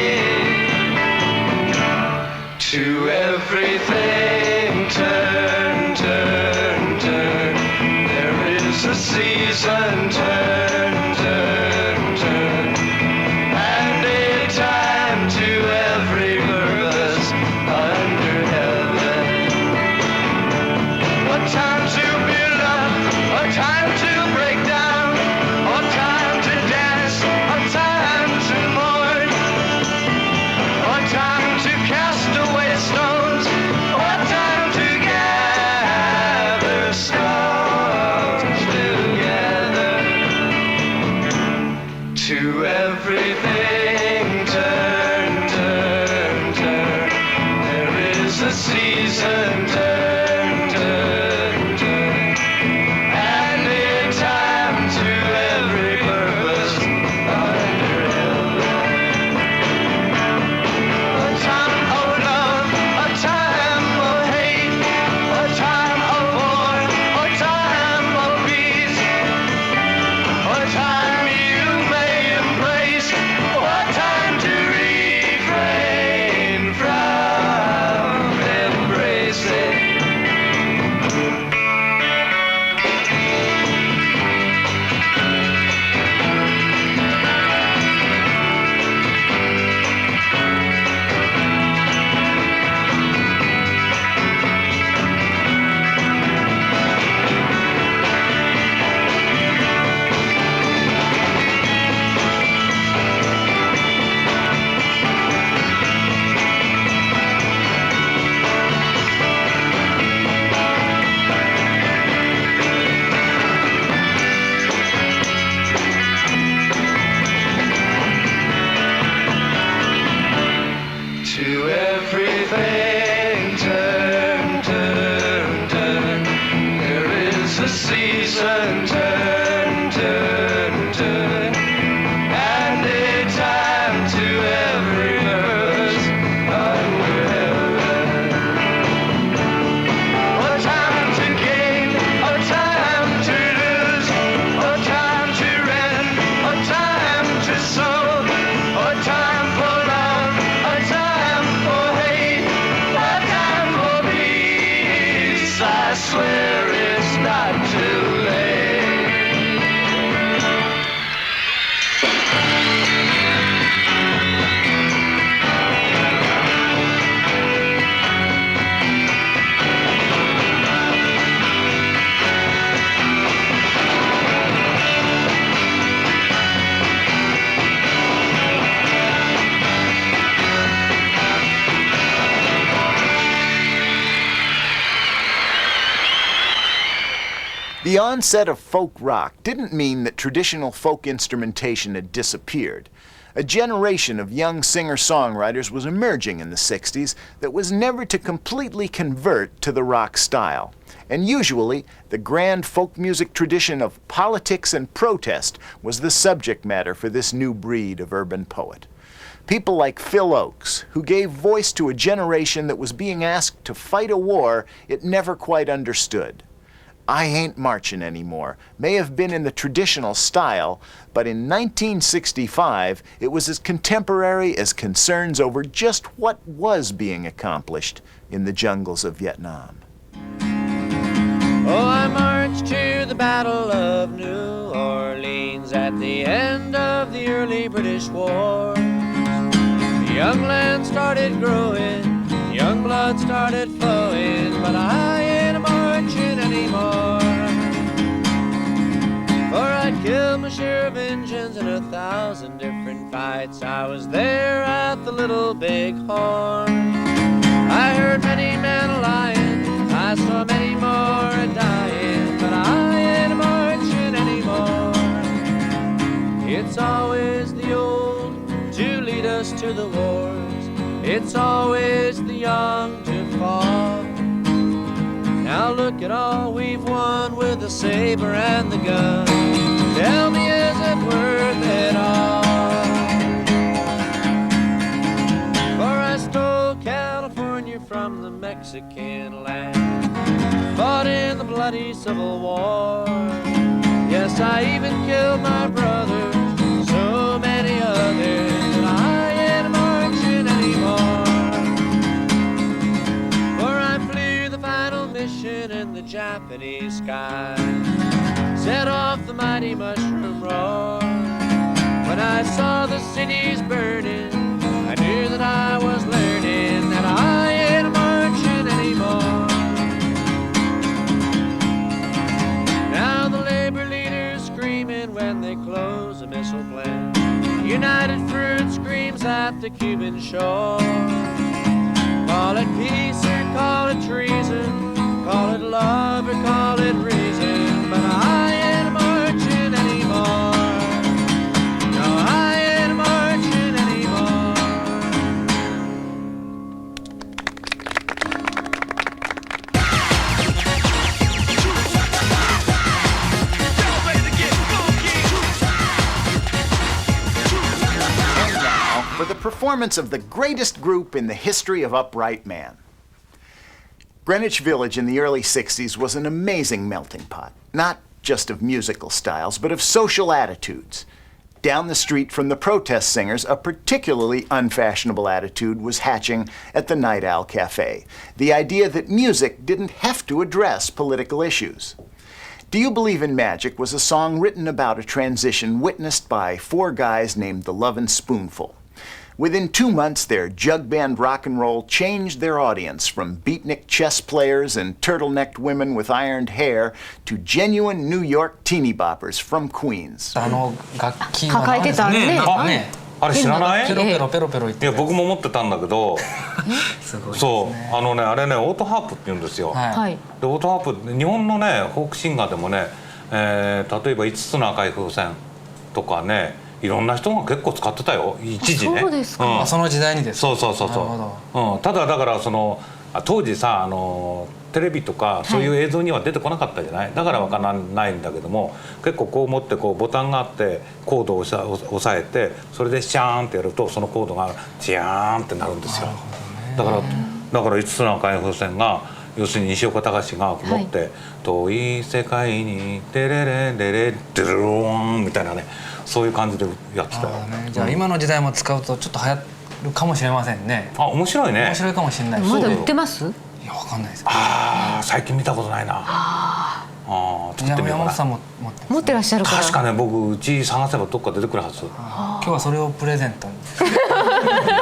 The onset of folk rock didn't mean that traditional folk instrumentation had disappeared. A generation of young singer-songwriters was emerging in the 60s that was never to completely convert to the rock style. And usually, the grand folk music tradition of politics and protest was the subject matter for this new breed of urban poet. People like Phil Oakes, who gave voice to a generation that was being asked to fight a war it never quite understood. I Ain't Marchin' Anymore may have been in the traditional style, but in 1965 it was as contemporary as concerns over just what was being accomplished in the jungles of Vietnam. Oh, I marched to the Battle of New Orleans at the end of the early British War. The young land started growing, young blood started flowing, but I ain't marching anymore. For I'd killed my share of Injuns in 1,000 different fights. I was there at the Little Big Horn. I heard many men a-lying, I saw many more a-dying, but I ain't marching anymore. It's always the old to lead us to the wars. It's always the young to fall. Now look at all we've won with the saber and the gun. Tell me, is it worth it all? For I stole California from the Mexican land, fought in the bloody Civil War. Yes, I even killed my brother, so many others, but I ain't marching anymore. For I flew the final mission in the Japanese sky, set off the mighty mushroom roar. When I saw the cities burning, I knew that I was learning that I ain't marching anymore. Now the labor leaders screaming when they close a missile plant. United Fruit screams at the Cuban shore. Call it peace or call it treason, call it love or call it reason, but I ain't marching anymore. No, I ain't marching anymore. And now, for the performance of the greatest group in the history of upright man. Greenwich Village in the early 60s was an amazing melting pot, not just of musical styles, but of social attitudes. Down the street from the protest singers, a particularly unfashionable attitude was hatching at the Night Owl Cafe. The idea that music didn't have to address political issues. Do You Believe in Magic was a song written about a transition witnessed by four guys named the Lovin' Spoonful. Within 2 months, their jug band rock and roll changed their audience from beatnik chess players and turtlenecked women with ironed hair to genuine New York teeny boppers from Queens. 楽器抱えてたね。あれ知らない？ペロペロペロペロ言っていや僕も持ってたんだけど、すごいですね。そうあれねオートハープって言うんですよ。はい。でオートハープ日本のねフォークシンガーでもね、例えば5つの赤い風船とかねいろんな人が結構使ってたよ一時ね。そうですか。その時代にですか。そう。ただだからその当時さテレビとかそういう映像には出てこなかったじゃない、だからわからないんだけども結構こう持ってこうボタンがあってコードを押さえてそれでシャーンってやるとそのコードがジャーンってなるんですよ。だから5つの赤い風船が要するに西岡隆が持って、はい、遠い世界にテレレレレテレローンみたいなねそういう感じでやってたよ。じゃあ今の時代も使うとちょっと流行るかもしれませんね。あ面白いね。面白いかもしれない。まだ売ってます？いやわかんないです。最近見たことないな。山本さんも持ってらっしゃるから。確かね僕うち探せばどっか出てくるはず。今日はそれをプレゼントに。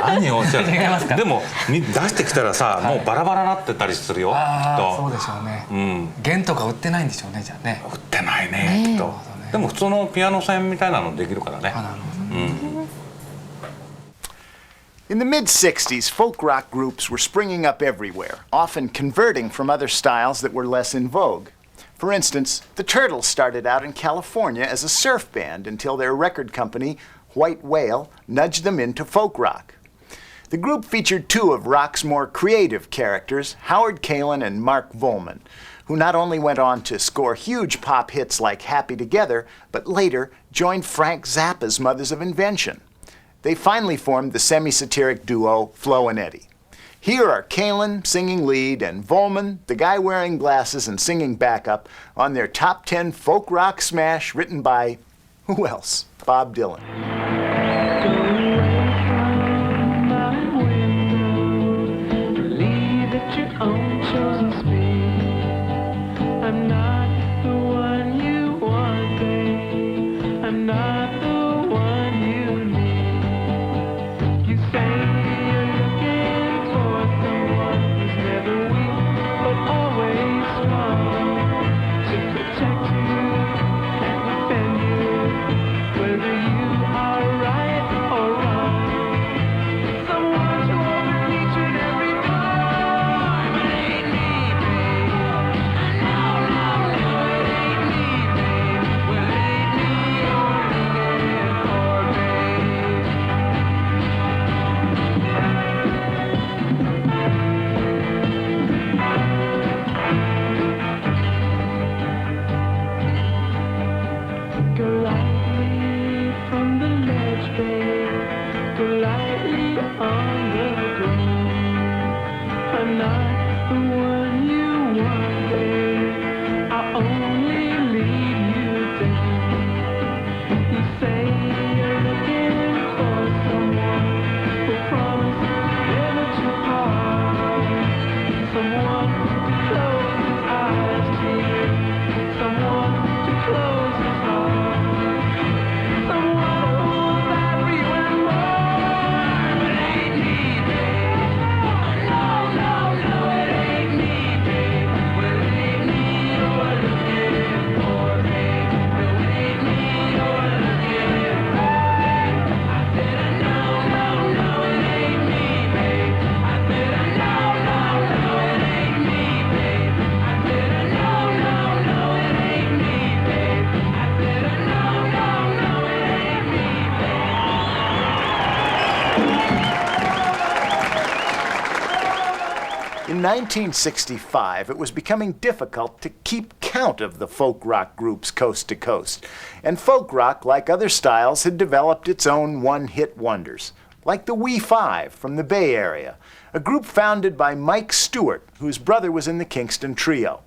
何をおっしゃる。違いますか。でも出してきたらさ、もうバラバラなってたりするよ。そうでしょうね。弦とか売ってないんでしょうねじゃあね。売ってないねきっと。でも普通のピアノ線みたいなのできるからね。In the mid-60s, folk rock groups were springing up everywhere, often converting from other styles that were less in vogue. For instance, the Turtles started out in California as a surf band until their record company, White Whale, nudged them into folk rock. The group featured two of rock's more creative characters, Howard Kaylan and Mark Volman, who not only went on to score huge pop hits like Happy Together, but later joined Frank Zappa's Mothers of Invention. They finally formed the semi-satiric duo Flo and Eddie. Here are Kaylan singing lead and Volman, the guy wearing glasses and singing backup, on their top 10 folk rock smash written by, who else? Bob Dylan. I'm not the one you want, babe. I'm not the one you need. You say you're looking for someone who's never weak, but always strong, to protect you and defend you, whether you are right or wrong. Someone to open each and every door, but it ain't me, babe. Go lightly from the ledge, babe. Go lightly on the ground. I'm not the one you want, babe. I only lead you down. You say you're looking for someone who promises never to part. Someone to close his eyes to you. Someone to close his heart. Someone who'll die for you and more. But it ain't me, babe. No, no, no, it ain't me, babe. Well, it ain't me you're looking for, babe. No, it ain't me you're looking for, babe. I said, no, no, no, it ain't me, babe. I said, no, no, no, it ain't me, babe. I said, no, no, no, it ain't me, babe. I said, no, no, no, it ain't me, In 1965, it was becoming difficult to keep count of the folk rock groups coast to coast, and folk rock, like other styles, had developed its own one-hit wonders, like the Wee Five from the Bay Area, a group founded by Mike Stewart, whose brother was in the Kingston Trio.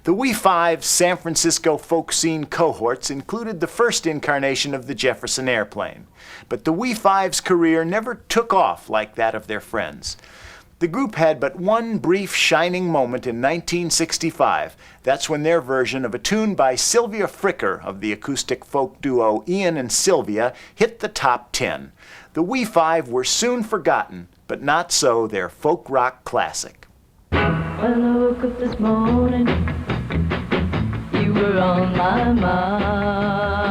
The Wee Five's San Francisco folk scene cohorts included the first incarnation of the Jefferson Airplane, but the Wee Five's career never took off like that of their friends. The group had but one brief shining moment in 1965. That's when their version of a tune by Sylvia Fricker of the acoustic folk duo Ian and Sylvia hit the top 10. The Wee Five were soon forgotten, but not so their folk rock classic. When I woke up this morning, you were on my mind,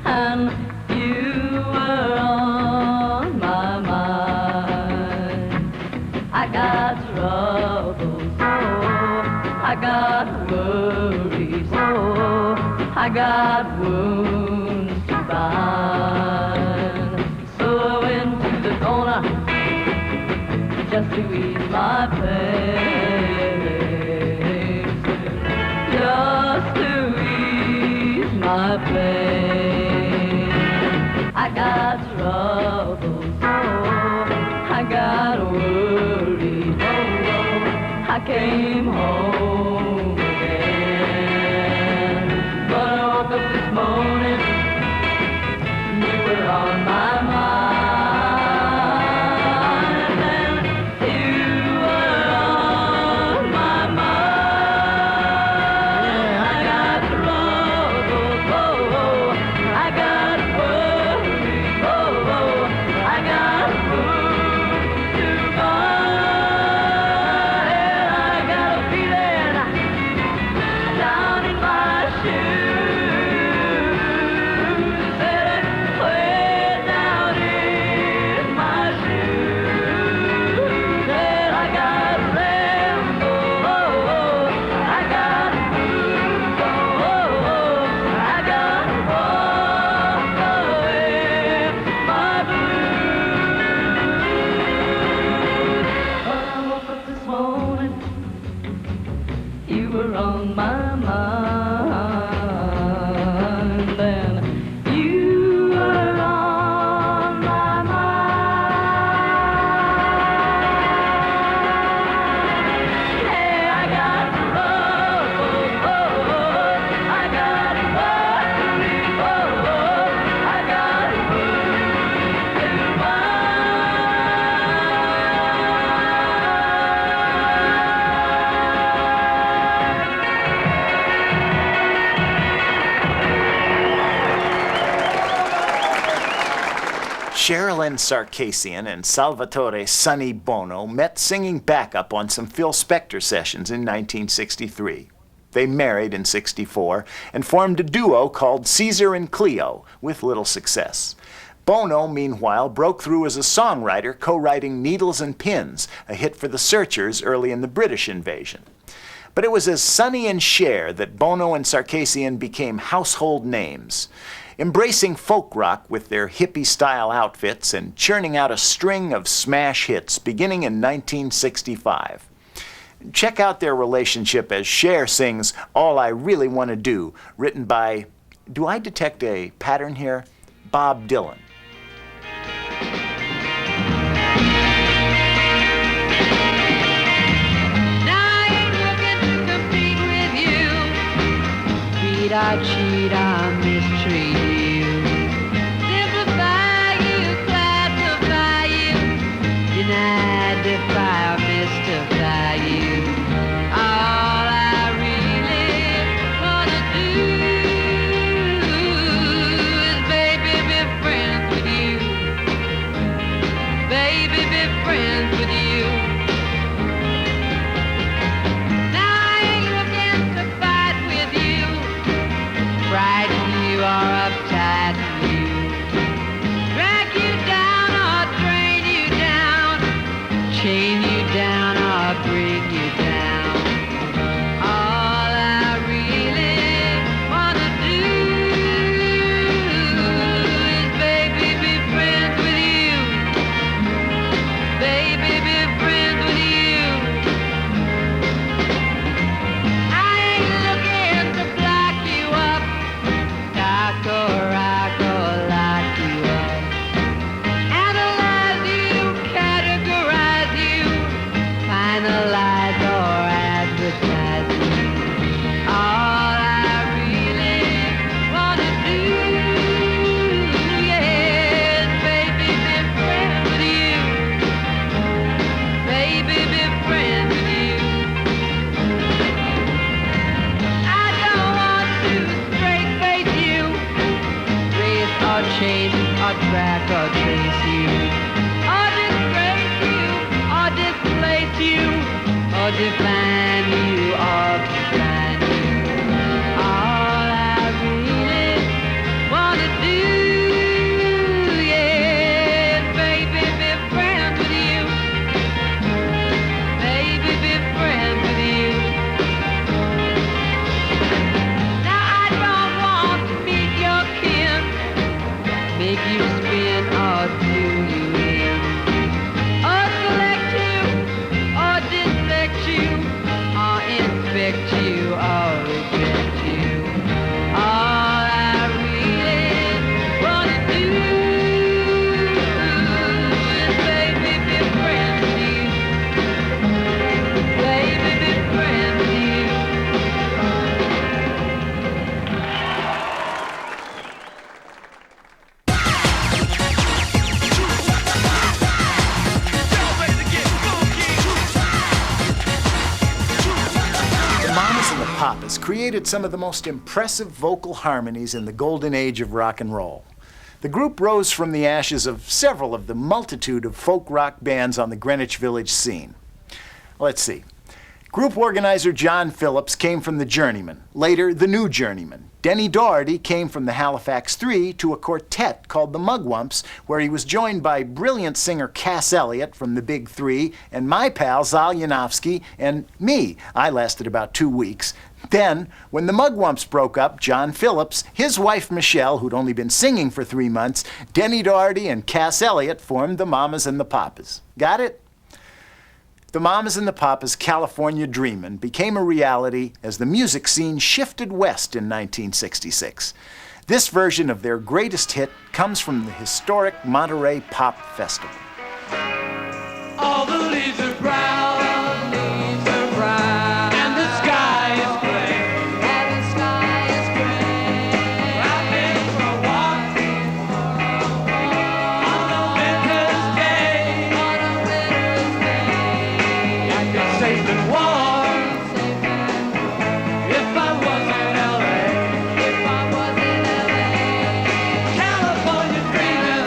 and you were on my mind. I got troubles, oh, I got worries, oh, I got wounds to bind. So I went to the corner just to ease my pain, just to ease my pain. I got troubles, oh, I got worries, oh, I came home again. But I woke up this morning, you were on my mind. Feeling Sherilyn Sarkisian and Salvatore Sonny Bono met singing backup on some Phil Spector sessions in 1963. They married in '64 and formed a duo called Caesar and Cleo, with little success. Bono, meanwhile, broke through as a songwriter, co-writing Needles and Pins, a hit for the Searchers early in the British invasion. But it was as Sonny and Cher that Bono and Sarkisian became household names, embracing folk rock with their hippie-style outfits and churning out a string of smash hits beginning in 1965. Check out their relationship as Cher sings All I Really Want to Do, written by, do I detect a pattern here? Bob Dylan. I cheat, I mistreat you. Simplify you, classify you. Deny, defy, mystify you. All I really wanna do is, baby, be friends with you. Baby, be friends with you. Now I ain't looking to fight with you. Frighten you or uptight you. Drag you down or drain you down. Chain you down or bring you down. All I really wanna do is, baby, be friends with you. Baby, be friends with you. I ain't looking to block you up. Talk or rock or lock you up. Analyze you, categorize you. Finalize or advertise you. All I really wanna do, yes, baby, be friends with you. Baby, be friends with you. I don't want to straight face you, race or chase or track or trace you, or disgrace you, or displace you, or define you, or define you. All I really wanna do, yeah, baby, be friends with you. Baby, be friends with you. Now I don't want to meet your kin, make you spin or do you in, or select you, or dislect you, or infect you, or reject you. All I really wanna do is, baby, be friends with you. Baby, be friends with you. The Mamas and the Papas created some of the most impressive vocal harmonies in the golden age of rock and roll. The group rose from the ashes of several of the multitude of folk rock bands on the Greenwich Village scene. Let's see. Group organizer John Phillips came from the Journeymen, later the New Journeymen. Denny Doherty came from the Halifax Three to a quartet called the Mugwumps, where he was joined by brilliant singer Cass Elliot from the Big Three, and my pal Zal Yanofsky, and me. I lasted about 2 weeks. Then, when the Mugwumps broke up, John Phillips, his wife Michelle, who'd only been singing for 3 months, Denny Doherty, and Cass Elliot formed the Mamas and the Papas. Got it? The Mamas and the Papas' California Dreamin' became a reality as the music scene shifted west in 1966. This version of their greatest hit comes from the historic Monterey Pop Festival. All the leaves are brown, leaves are brown, and the sky is gray, and the sky is gray. I've been for a walk on a winter's day, on a winter's day. I could safe and warm if I was in LA, if I was in LA. California dreaming,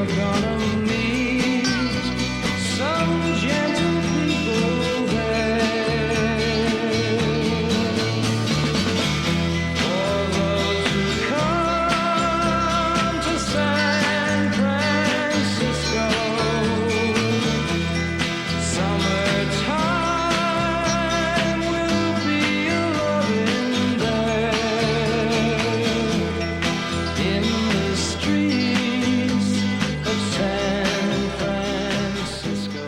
you're gonna meet some gentle people there. For those who come to San Francisco, summertime will be a loving there in the streets of San Francisco.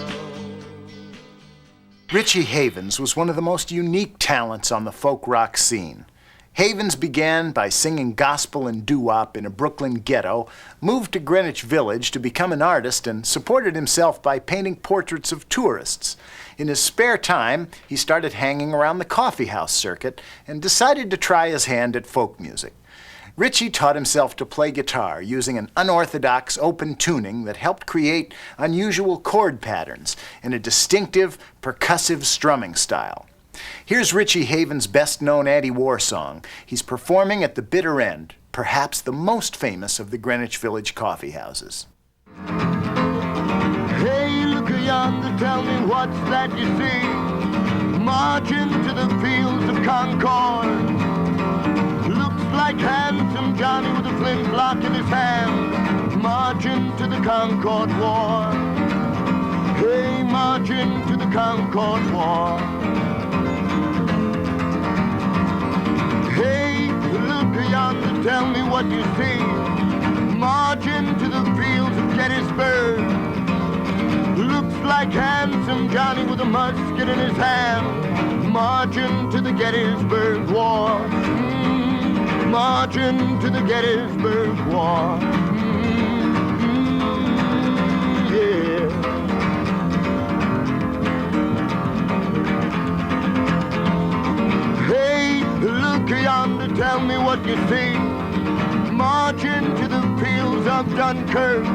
Richie Havens was one of the most unique talents on the folk rock scene. Havens began by singing gospel and doo-wop in a Brooklyn ghetto, moved to Greenwich Village to become an artist, and supported himself by painting portraits of tourists. In his spare time, he started hanging around the coffeehouse circuit and decided to try his hand at folk music. Richie taught himself to play guitar using an unorthodox open tuning that helped create unusual chord patterns and a distinctive percussive strumming style. Here's Richie Havens' best-known anti-war song. He's performing at the bitter end, perhaps the most famous of the Greenwich Village coffee houses. Hey, look yonder, tell me what's that you see? Marching to the fields of Concord. Looks like handsome Johnny with a flintlock in his hand, marching to the Concord War. Hey, marching to the Concord War. Hey, look yonder, tell me what you see. Marching to the fields of Gettysburg. Looks like handsome Johnny with a musket in his hand, marching to the Gettysburg War. Marching to the Gettysburg War. Yeah. Hey, look yonder, tell me what you see. Marching to the fields of Dunkirk.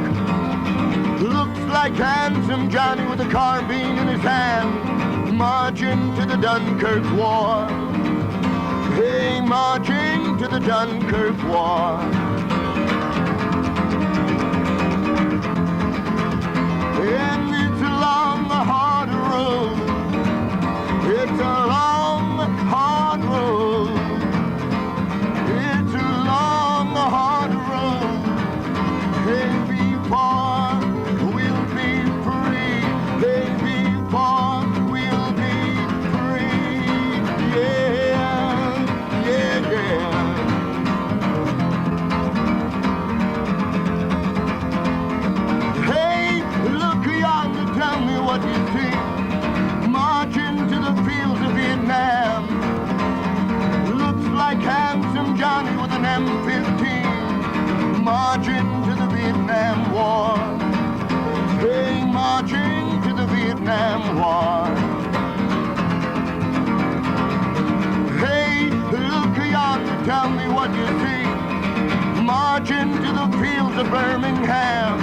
Looks like handsome Johnny with a carbine in his hand, marching to the Dunkirk War. Hey, marching to the Dunkirk War. And it's a long, hard road. It's a long, hard road. It's a long, hard road. Hey, before we'll be free. Hey, before we'll be free. Yeah, yeah, yeah. Hey, look yonder, tell me what you see. Marching to the fields of Vietnam. Looks like handsome Johnny with an M15, marching to the Vietnam War. Hey, marching to the Vietnam War. Hey, look yonder, tell me what you see. Marching to the fields of Birmingham.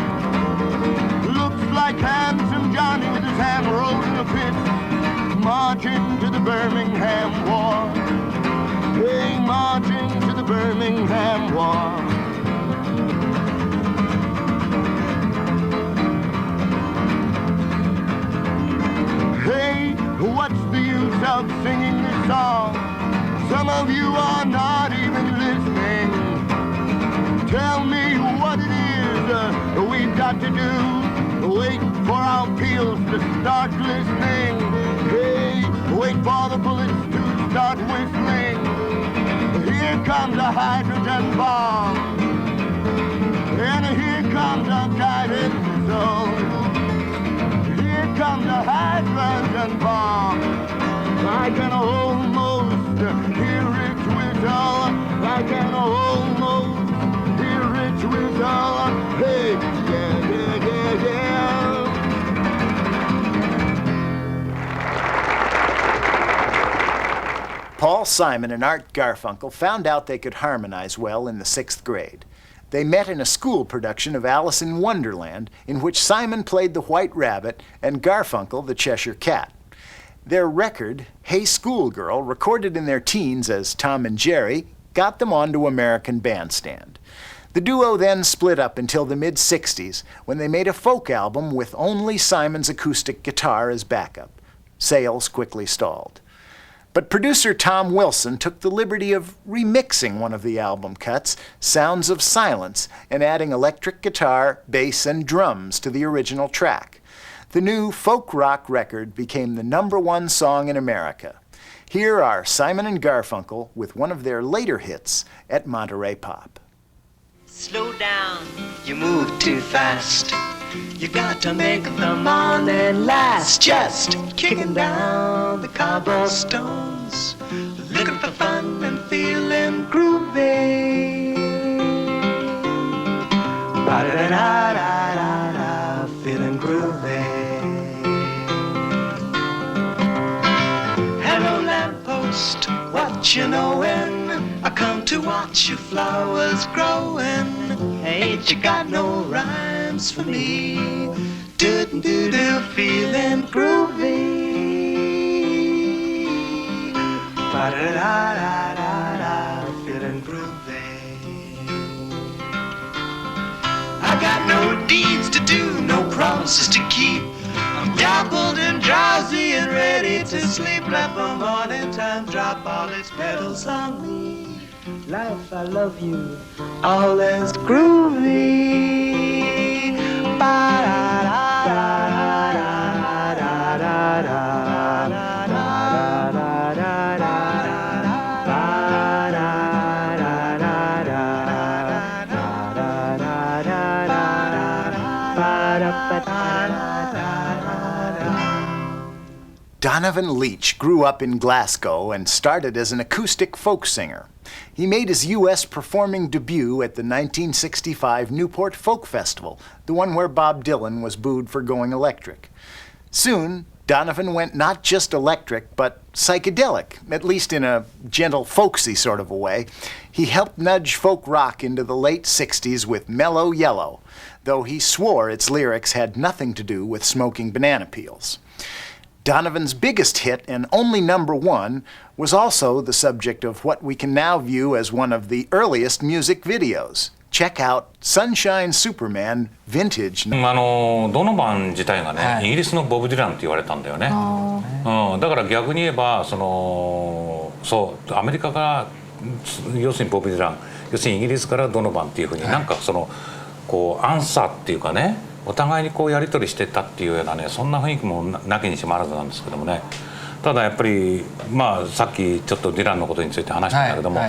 Looks like handsome Johnny with his hand rolled in a pit, marching to the Birmingham War. Hey, marching to the Birmingham War. Hey, what's the use of singing this song? Some of you are not even listening. Tell me what it is we've got to do. Wait for our peals to start listening. Hey, wait for the bullets to start whistling. Here comes a hydrogen bomb, and here comes a guided missile. Here comes a hydrogen bomb. I can almost hear its whistle. I can almost hear its whistle. Hey, yeah, yeah, yeah, yeah. Paul Simon and Art Garfunkel found out they could harmonize well in the 6th grade. They met in a school production of Alice in Wonderland, in which Simon played the White Rabbit and Garfunkel the Cheshire Cat. Their record, Hey Schoolgirl, recorded in their teens as Tom and Jerry, got them onto American Bandstand. The duo then split up until the mid-60s when they made a folk album with only Simon's acoustic guitar as backup. Sales quickly stalled. But producer Tom Wilson took the liberty of remixing one of the album cuts, Sounds of Silence, and adding electric guitar, bass, and drums to the original track. The new folk rock record became the #1 song in America. Here are Simon and Garfunkel with one of their later hits at Monterey Pop. Slow down, you move too fast. You got to make the morning last. Just kicking down the cobblestones, looking for fun and feeling groovy. Ba-da-da-da-da-da, feeling groovy. Hello lamppost, what you knowin'? I come to watch your flowers growing. Ain't you got no rhymes for me? Do-do-do, feeling groovy. Ba-da-da-da-da-da, feeling groovy. I got no deeds to do, no promises to keep. I'm dappled and drowsy and ready to sleep. Let the morning time drop all its petals on me. Life, I love you, all is groovy. Donovan Leitch grew up in Glasgow and started as an acoustic folk singer. He made his U.S. performing debut at the 1965 Newport Folk Festival, the one where Bob Dylan was booed for going electric. Soon, Donovan went not just electric, but psychedelic, at least in a gentle, folksy sort of a way. He helped nudge folk rock into the late 60s with Mellow Yellow, though he swore its lyrics had nothing to do with smoking banana peels. Donovan's biggest hit and only #1 was also the subject of what we can now view as one of the earliest music videos. Check out Sunshine Superman Vintage. ドノバン自体がね、イギリスのボブ・ディランって言われたんだよね。だから逆に言えばそうアメリカから要するにボブ・ディラン、要するにイギリスからドノバンっていうふうになんかこうアンサーっていうかね。お互いにこうやり取りしてたっていうようなね、そんな雰囲気もなきにしもあらずなんですけどもね。ただやっぱりさっきちょっとディランのことについて話したんだけども、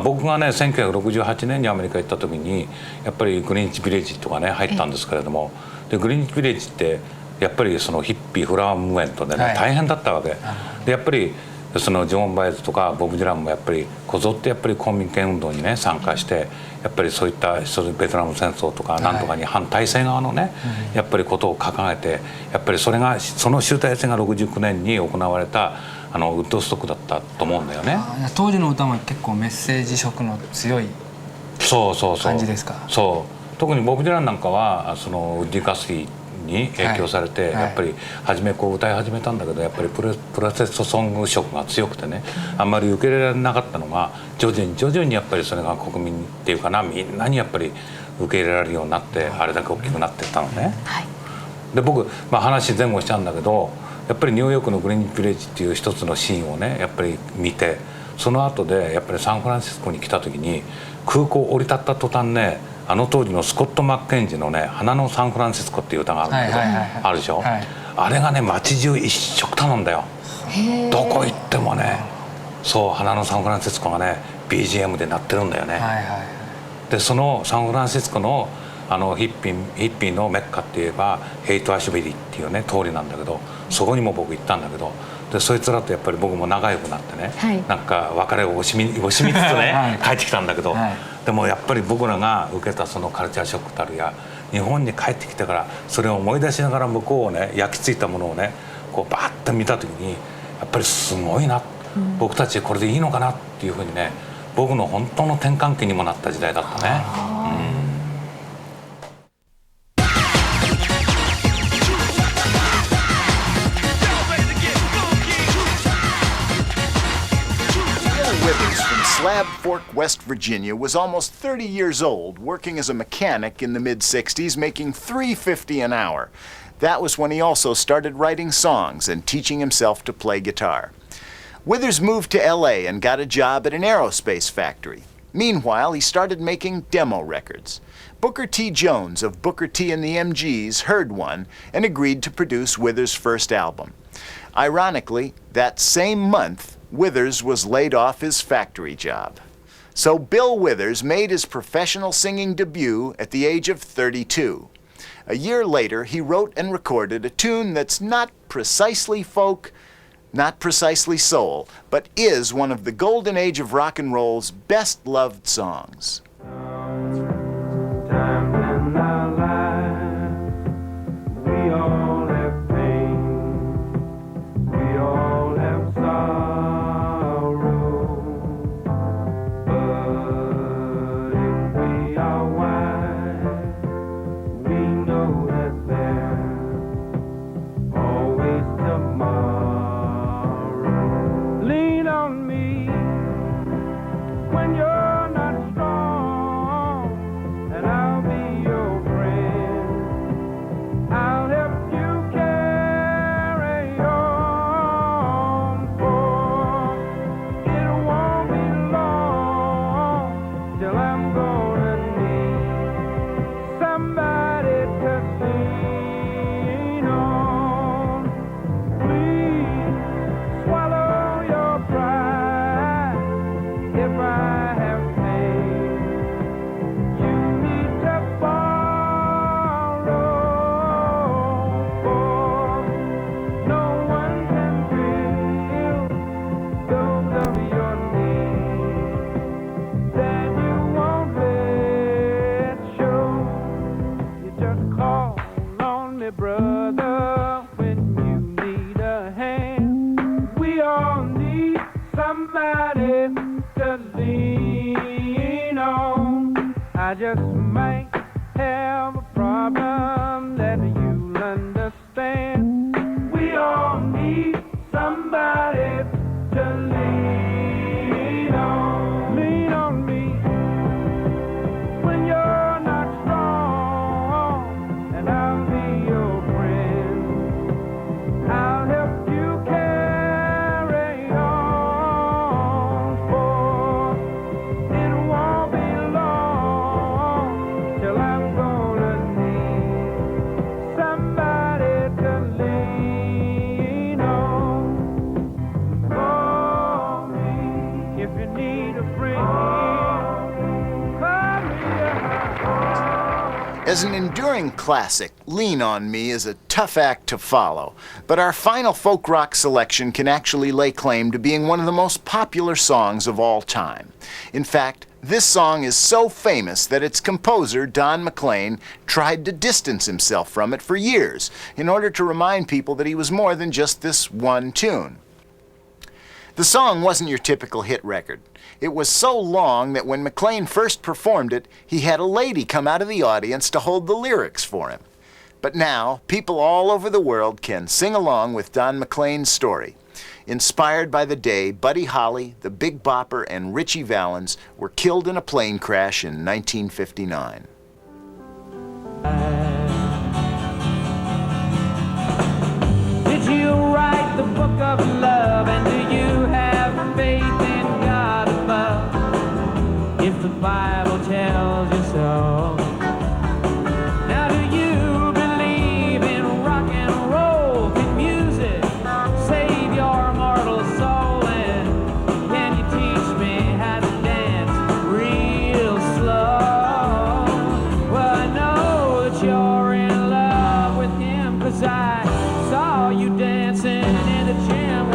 僕がね1968年にアメリカ行った時にやっぱりグリーンチビレッジとかね入ったんですけれども、でグリーンチビレッジってやっぱりそのヒッピーフラワームーブメントでね、大変だったわけで、やっぱりそのジョン・バイズとかボブ・ディランもやっぱりこぞってやっぱり公民権運動にね参加して、やっぱりそういったベトナム戦争とかなんとかに反体制側のね、やっぱりことを掲げて、やっぱりその集大成が69年に行われたウッドストックだったと思うんだよね。当時の歌も結構メッセージ色の強い感じですか。そう特にボブ・ディランなんかはウッディ・ガスリーに影響されて、やっぱり初めこう歌い始めたんだけど、やっぱりプロテストソング色が強くてね、あんまり受け入れられなかったのが徐々にやっぱりそれが国民っていうかな、みんなにやっぱり受け入れられるようになって、あれだけ大きくなっていったのね。で僕、話前後したんだけど、やっぱりニューヨークのグリーンビレッジっていう一つのシーンをねやっぱり見て、その後でやっぱりサンフランシスコに来た時に空港降り立った途端ね、当時のスコット・マッケンジのね「花のサンフランシスコ」っていう歌があるんだけど、あるでしょ、あれがね街中一色たなんだよ。どこ行ってもね、そう花のサンフランシスコがね BGM で鳴ってるんだよね。でそのサンフランシスコのヒッピーのメッカって言えばヘイト・アシュビリっていうね通りなんだけど、そこにも僕行ったんだけど、でそいつらとやっぱり僕も仲良くなってね、なんか別れを惜しみつつね帰ってきたんだけど、でもやっぱり僕らが受けたそのカルチャーショックたるや、日本に帰ってきてからそれを思い出しながら向こうをね焼き付いたものをねこうバーッと見た時に、やっぱりすごいな、僕たちこれでいいのかなっていうふうにね、僕の本当の転換期にもなった時代だったね。Slab Crab Fork, West Virginia was almost 30 years old, working as a mechanic in the mid-60s, making $3.50 an hour. That was when he also started writing songs and teaching himself to play guitar. Withers moved to LA and got a job at an aerospace factory. Meanwhile, he started making demo records. Booker T. Jones of Booker T. and the MGs heard one and agreed to produce Withers' first album. Ironically, that same month, Withers was laid off his factory job. So Bill Withers made his professional singing debut at the age of 32. A year later, he wrote and recorded a tune that's not precisely folk, not precisely soul, but is one of the golden age of rock and roll's best-loved songs. Times in our lives, we all have pain, we all have sorrow, but if we are wise, we know that there's always tomorrow. Lean on me when you're not strong, and I'll be your friend. I'll help you carry on, for it won't be long till I'm gonna need somebody to lean on. Please swallow your pride if I have pain. You need to borrow, for no one can feel those of your needs that you won't let show. You just call on me, brother, when you need a hand. We all need somebody to lean on. I just might have a problem that you'll understand. We all need somebody to lean on. Lean on me when you're not strong, and I'll be your friend. I'll help you carry on, for it won't be long till I'm gonna need somebody to lean on. For me, if you need a friend, call me up. As an enduring classic, Lean on Me is a tough act to follow, but our final folk rock selection can actually lay claim to being one of the most popular songs of all time. In fact, this song is so famous that its composer, Don McLean, tried to distance himself from it for years in order to remind people that he was more than just this one tune. The song wasn't your typical hit record. It was so long that when McLean first performed it, he had a lady come out of the audience to hold the lyrics for him. But now, people all over the world can sing along with Don McLean's story. Inspired by the day Buddy Holly, the Big Bopper, and Ritchie Valens were killed in a plane crash in 1959. Did you write the book of love, and do you have faith in God above? If the Bible tells you so. Now do you believe in rock and roll? Can music save your mortal soul? And can you teach me how to dance real slow? Well, I know that you're in love with him, 'cause I saw you dancing in the gym.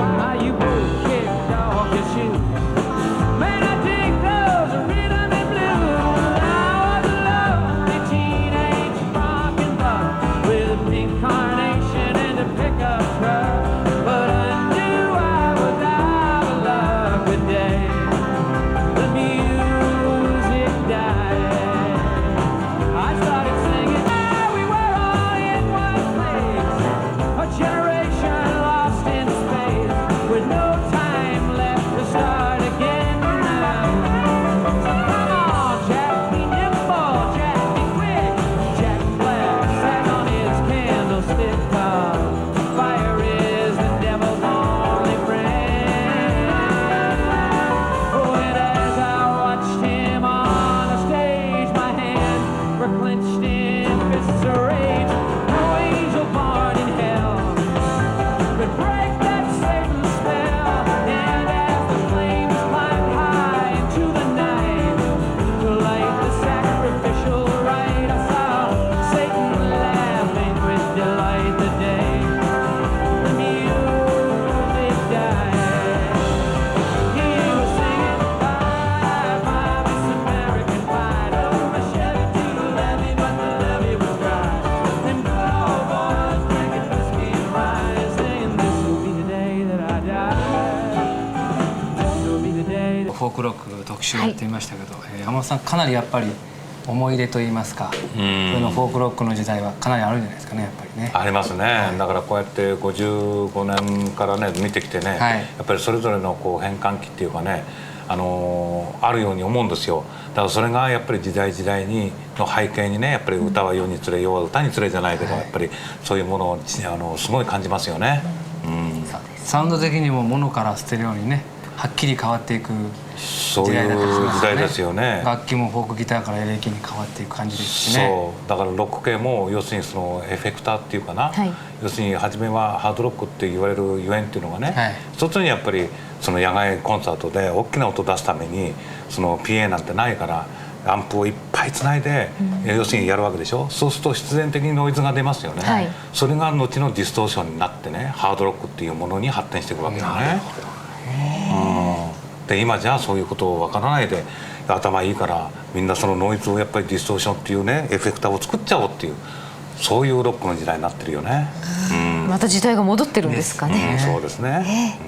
フォークロック特集をやってみましたけど、山本さんかなりやっぱり思い入れといいますか、そのフォークロックの時代はかなりあるんじゃないですかね、やっぱりね。ありますね、だからこうやって55年からね見てきてね、やっぱりそれぞれのこう変換期っていうかね、あるように思うんですよ。だからそれがやっぱり時代時代の背景にね、やっぱり歌は世につれ、世は歌につれじゃないけど、やっぱりそういうものをすごい感じますよね。サウンド的にもモノからステレオにね、はっきり変わっていくそういう時代ですよね。楽器もフォークギターからエレキに変わっていく感じですしね。そうだからロック系も要するにそのエフェクターっていうかな、要するに初めはハードロックって言われるゆえんっていうのがね、一つにやっぱりその野外コンサートで大きな音を出すためにその PA なんてないからアンプをいっぱいつないで、要するにやるわけでしょ。そうすると必然的にノイズが出ますよね、それが後のディストーションになってね、ハードロックっていうものに発展していくわけよね。で今じゃあそういうことを分からないで頭いいからみんなそのノイズをやっぱりディストーションっていうねエフェクターを作っちゃおうっていう、そういうロックの時代になってるよね。また時代が戻ってるんですかね。そうですね。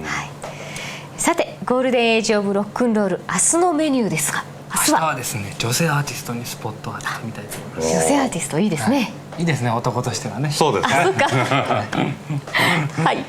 さてゴールデンエイジオブロックンロール、明日のメニューですが、明日はですね、女性アーティストにスポットを当ててみたいと思います。女性アーティストいいですね。いいですね、男としてはね。そうですね。はい。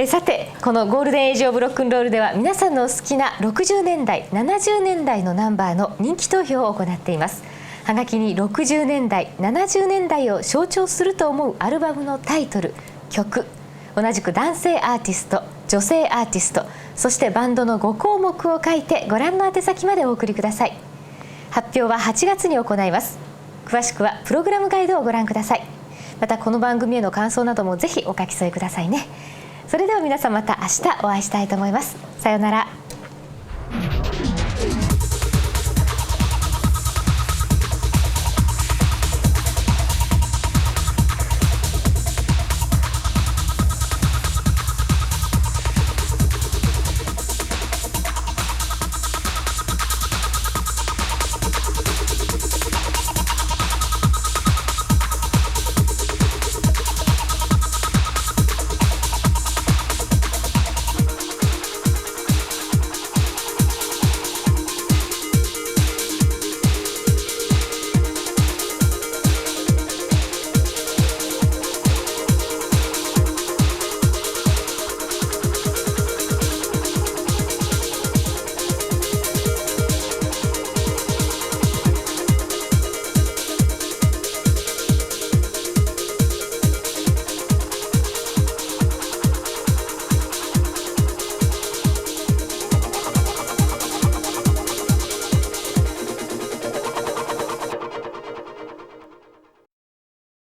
さてこのゴールデンエイジオブロックンロールでは皆さんのお好きな60年代70年代のナンバーの人気投票を行っています。はがきに60年代70年代を象徴すると思うアルバムのタイトル、曲、同じく男性アーティスト、女性アーティスト、そしてバンドの5項目を書いてご覧の宛先までお送りください。発表は8月に行います。詳しくはプログラムガイドをご覧ください。またこの番組への感想などもぜひお書き添えくださいね。それでは皆さんまた明日お会いしたいと思います。さようなら。